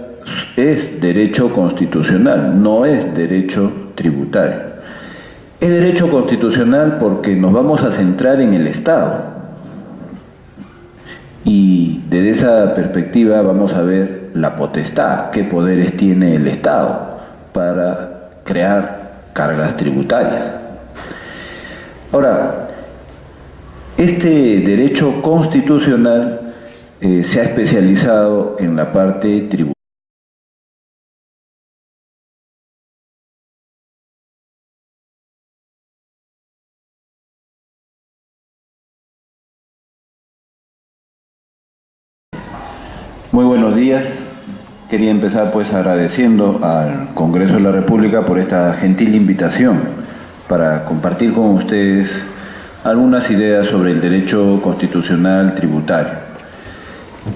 es derecho constitucional, no es derecho tributario. Es derecho constitucional porque nos vamos a centrar en el Estado. Y desde esa perspectiva vamos a ver la potestad, qué poderes tiene el Estado para crear cargas tributarias. Ahora, este derecho constitucional se ha especializado en la parte tributaria. Muy buenos días. Quería empezar pues agradeciendo al Congreso de la República por esta gentil invitación para compartir con ustedes algunas ideas sobre el derecho constitucional tributario.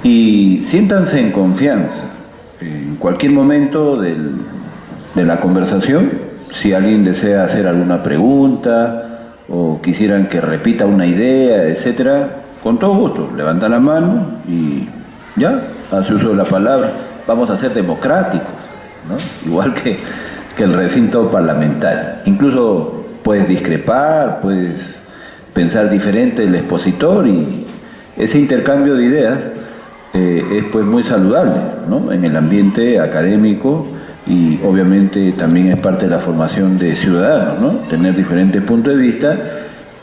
Y siéntanse en confianza. En cualquier momento de la conversación, si alguien desea hacer alguna pregunta o quisieran que repita una idea, etcétera, con todo gusto, levantan la mano y ya, hace uso de la palabra. Vamos a ser democráticos, ¿no? Igual que el recinto parlamentario. Incluso puedes discrepar, puedes pensar diferente el expositor, y ese intercambio de ideas es pues muy saludable, ¿no? En el ambiente académico, y obviamente también es parte de la formación de ciudadanos, ¿no? Tener diferentes puntos de vista,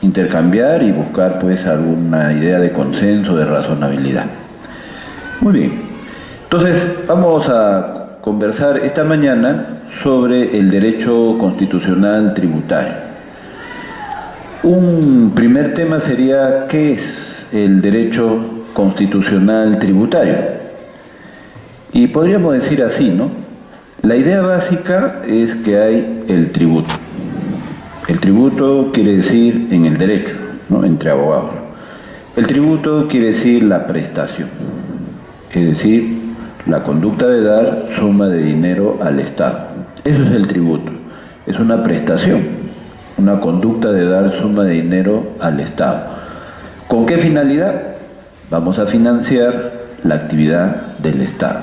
intercambiar y buscar pues alguna idea de consenso, de razonabilidad. Muy bien. Entonces, vamos a conversar esta mañana sobre el derecho constitucional tributario. Un primer tema sería: ¿qué es el derecho constitucional tributario? Y podríamos decir así, ¿no? La idea básica es que hay el tributo. El tributo quiere decir en el derecho, ¿no? Entre abogados. El tributo quiere decir la prestación, es decir, la conducta de dar suma de dinero al Estado. Eso es el tributo, es una prestación, una conducta de dar suma de dinero al Estado. ¿Con qué finalidad? Vamos a financiar la actividad del Estado.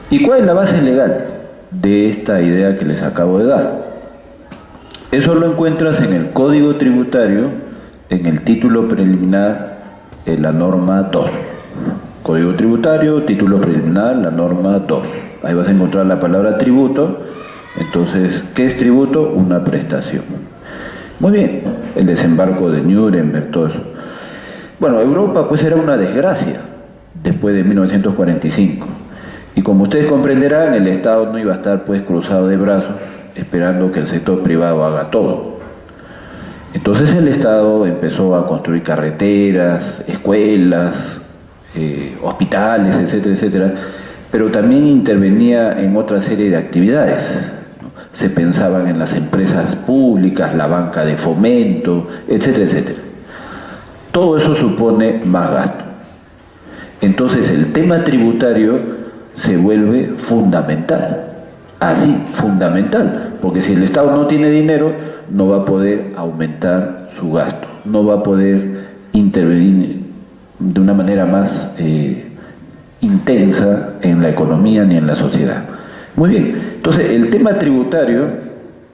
¿Y cuál es la base legal de esta idea que les acabo de dar? Eso lo encuentras en el Código Tributario, en el título preliminar, en la norma 2. Código Tributario, título preliminar, la norma 2. Ahí vas a encontrar la palabra tributo. Entonces, ¿qué es tributo? Una prestación. Muy bien, el desembarco de Nuremberg, todo eso. Bueno, Europa pues era una desgracia después de 1945. Y como ustedes comprenderán, el Estado no iba a estar pues cruzado de brazos esperando que el sector privado haga todo. Entonces el Estado empezó a construir carreteras, escuelas, hospitales, etcétera, etcétera, pero también intervenía en otra serie de actividades, ¿no? Se pensaban en las empresas públicas, la banca de fomento, etcétera, etcétera. Todo eso supone más gasto. Entonces el tema tributario se vuelve fundamental, así, fundamental, porque si el Estado no tiene dinero, no va a poder aumentar su gasto, no va a poder intervenir de una manera más intensa en la economía ni en la sociedad. Muy bien, entonces el tema tributario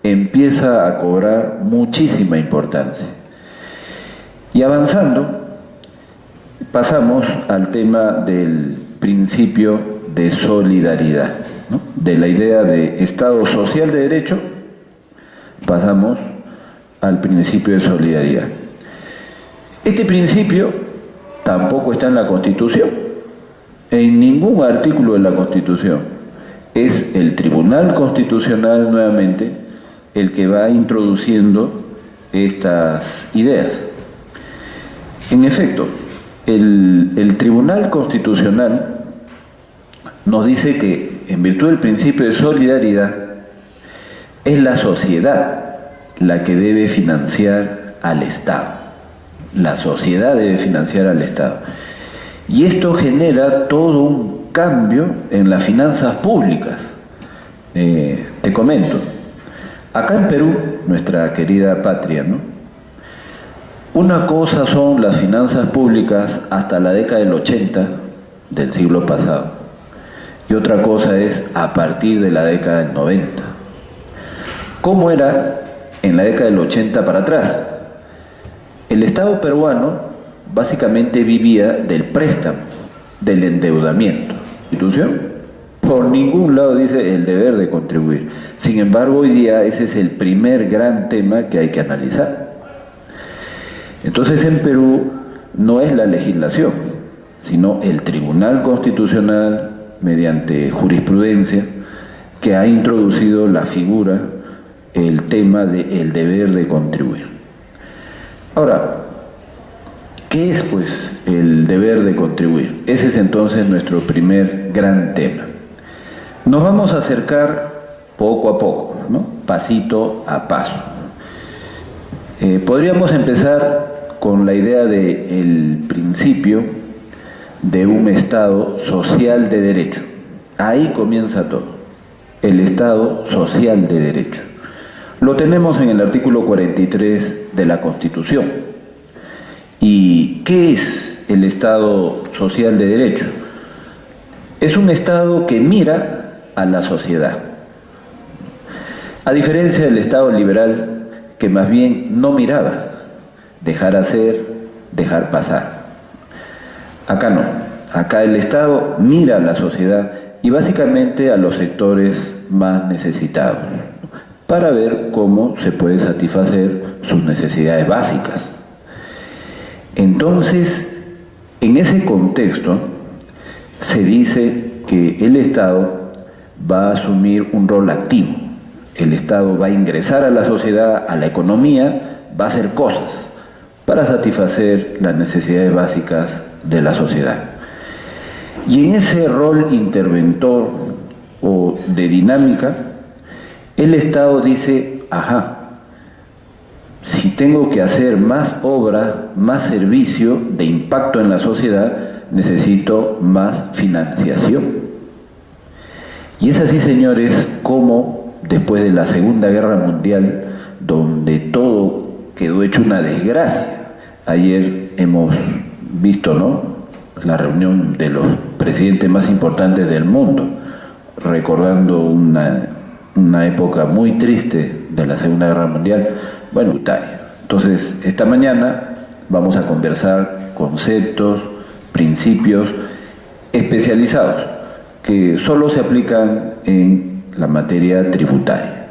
empieza a cobrar muchísima importancia. Y avanzando, pasamos al tema del principio de solidaridad, ¿no? De la idea de Estado social de derecho, pasamos al principio de solidaridad. Este principio tampoco está en la Constitución, en ningún artículo de la Constitución. Es el Tribunal Constitucional nuevamente el que va introduciendo estas ideas. En efecto, el Tribunal Constitucional nos dice que, en virtud del principio de solidaridad, es la sociedad la que debe financiar al Estado. La sociedad debe financiar al Estado. Y esto genera todo un cambio en las finanzas públicas. Te comento, acá en Perú, nuestra querida patria, ¿no? Una cosa son las finanzas públicas hasta la década del 80 del siglo pasado, y otra cosa es a partir de la década del 90. ¿Cómo era en la década del 80 para atrás? El Estado peruano básicamente vivía del préstamo, del endeudamiento. ¿Institución? Por ningún lado dice el deber de contribuir. Sin embargo, hoy día ese es el primer gran tema que hay que analizar. Entonces en Perú no es la legislación, sino el Tribunal Constitucional, mediante jurisprudencia, que ha introducido la figura, el tema del deber de contribuir. Ahora, ¿qué es pues el deber de contribuir? Ese es entonces nuestro primer gran tema. Nos vamos a acercar poco a poco, ¿no? Pasito a paso. Podríamos empezar con la idea del principio de un Estado social de derecho. Ahí comienza todo, el Estado social de derecho. Lo tenemos en el artículo 43 de la Constitución. ¿Y qué es el Estado social de derecho? Es un Estado que mira a la sociedad. A diferencia del Estado liberal, que más bien no miraba, dejar hacer, dejar pasar. Acá no, acá el Estado mira a la sociedad y básicamente a los sectores más necesitados, para ver cómo se puede satisfacer sus necesidades básicas. Entonces, en ese contexto, se dice que el Estado va a asumir un rol activo. El Estado va a ingresar a la sociedad, a la economía, va a hacer cosas para satisfacer las necesidades básicas de la sociedad. Y en ese rol interventor o de dinámica, el Estado dice, ajá, si tengo que hacer más obra, más servicio de impacto en la sociedad, necesito más financiación. Y es así, señores, como después de la Segunda Guerra Mundial, donde todo quedó hecho una desgracia. Ayer hemos visto, ¿no?, la reunión de los presidentes más importantes del mundo, recordando una época muy triste de la Segunda Guerra Mundial, bueno, tributaria. Entonces, esta mañana vamos a conversar conceptos, principios especializados que solo se aplican en la materia tributaria.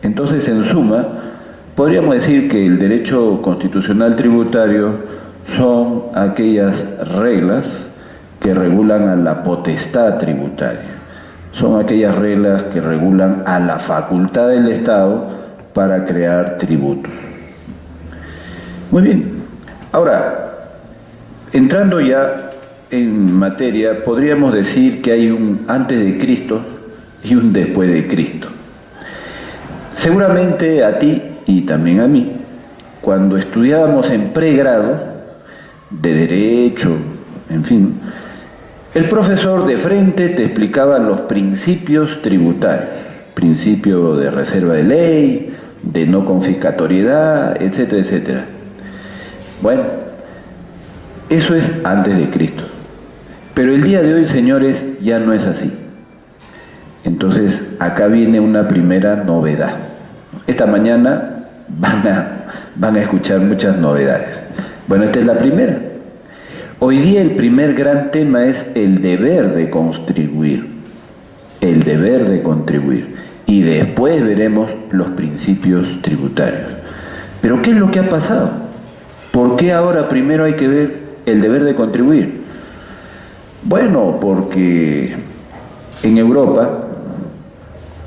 Entonces, en suma, podríamos decir que el derecho constitucional tributario son aquellas reglas que regulan a la potestad tributaria, son aquellas reglas que regulan a la facultad del Estado para crear tributos. Muy bien, ahora, entrando ya en materia, podríamos decir que hay un antes de Cristo y un después de Cristo. Seguramente a ti y también a mí, cuando estudiábamos en pregrado de Derecho, en fin, el profesor de frente te explicaba los principios tributarios, principio de reserva de ley, de no confiscatoriedad, etcétera, etcétera. Bueno, eso es antes de Cristo. Pero el día de hoy, señores, ya no es así. Entonces, acá viene una primera novedad. Esta mañana van a escuchar muchas novedades. Bueno, esta es la primera. Hoy día el primer gran tema es el deber de contribuir. El deber de contribuir. Y después veremos los principios tributarios. Pero ¿qué es lo que ha pasado? ¿Por qué ahora primero hay que ver el deber de contribuir? Bueno, porque en Europa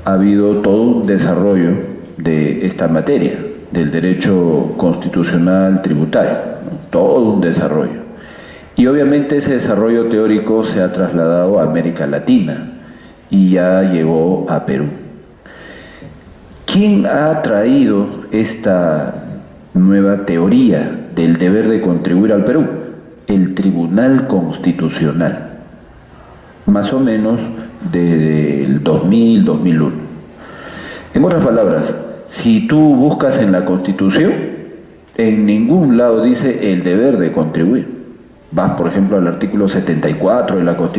ha habido todo un desarrollo de esta materia, del derecho constitucional tributario, ¿no? Todo un desarrollo. Y obviamente ese desarrollo teórico se ha trasladado a América Latina y ya llegó a Perú. ¿Quién ha traído esta nueva teoría del deber de contribuir al Perú? El Tribunal Constitucional, más o menos desde el 2000-2001. En otras palabras, si tú buscas en la Constitución, en ningún lado dice el deber de contribuir. Vas, por ejemplo, al artículo 74 de la Constitución.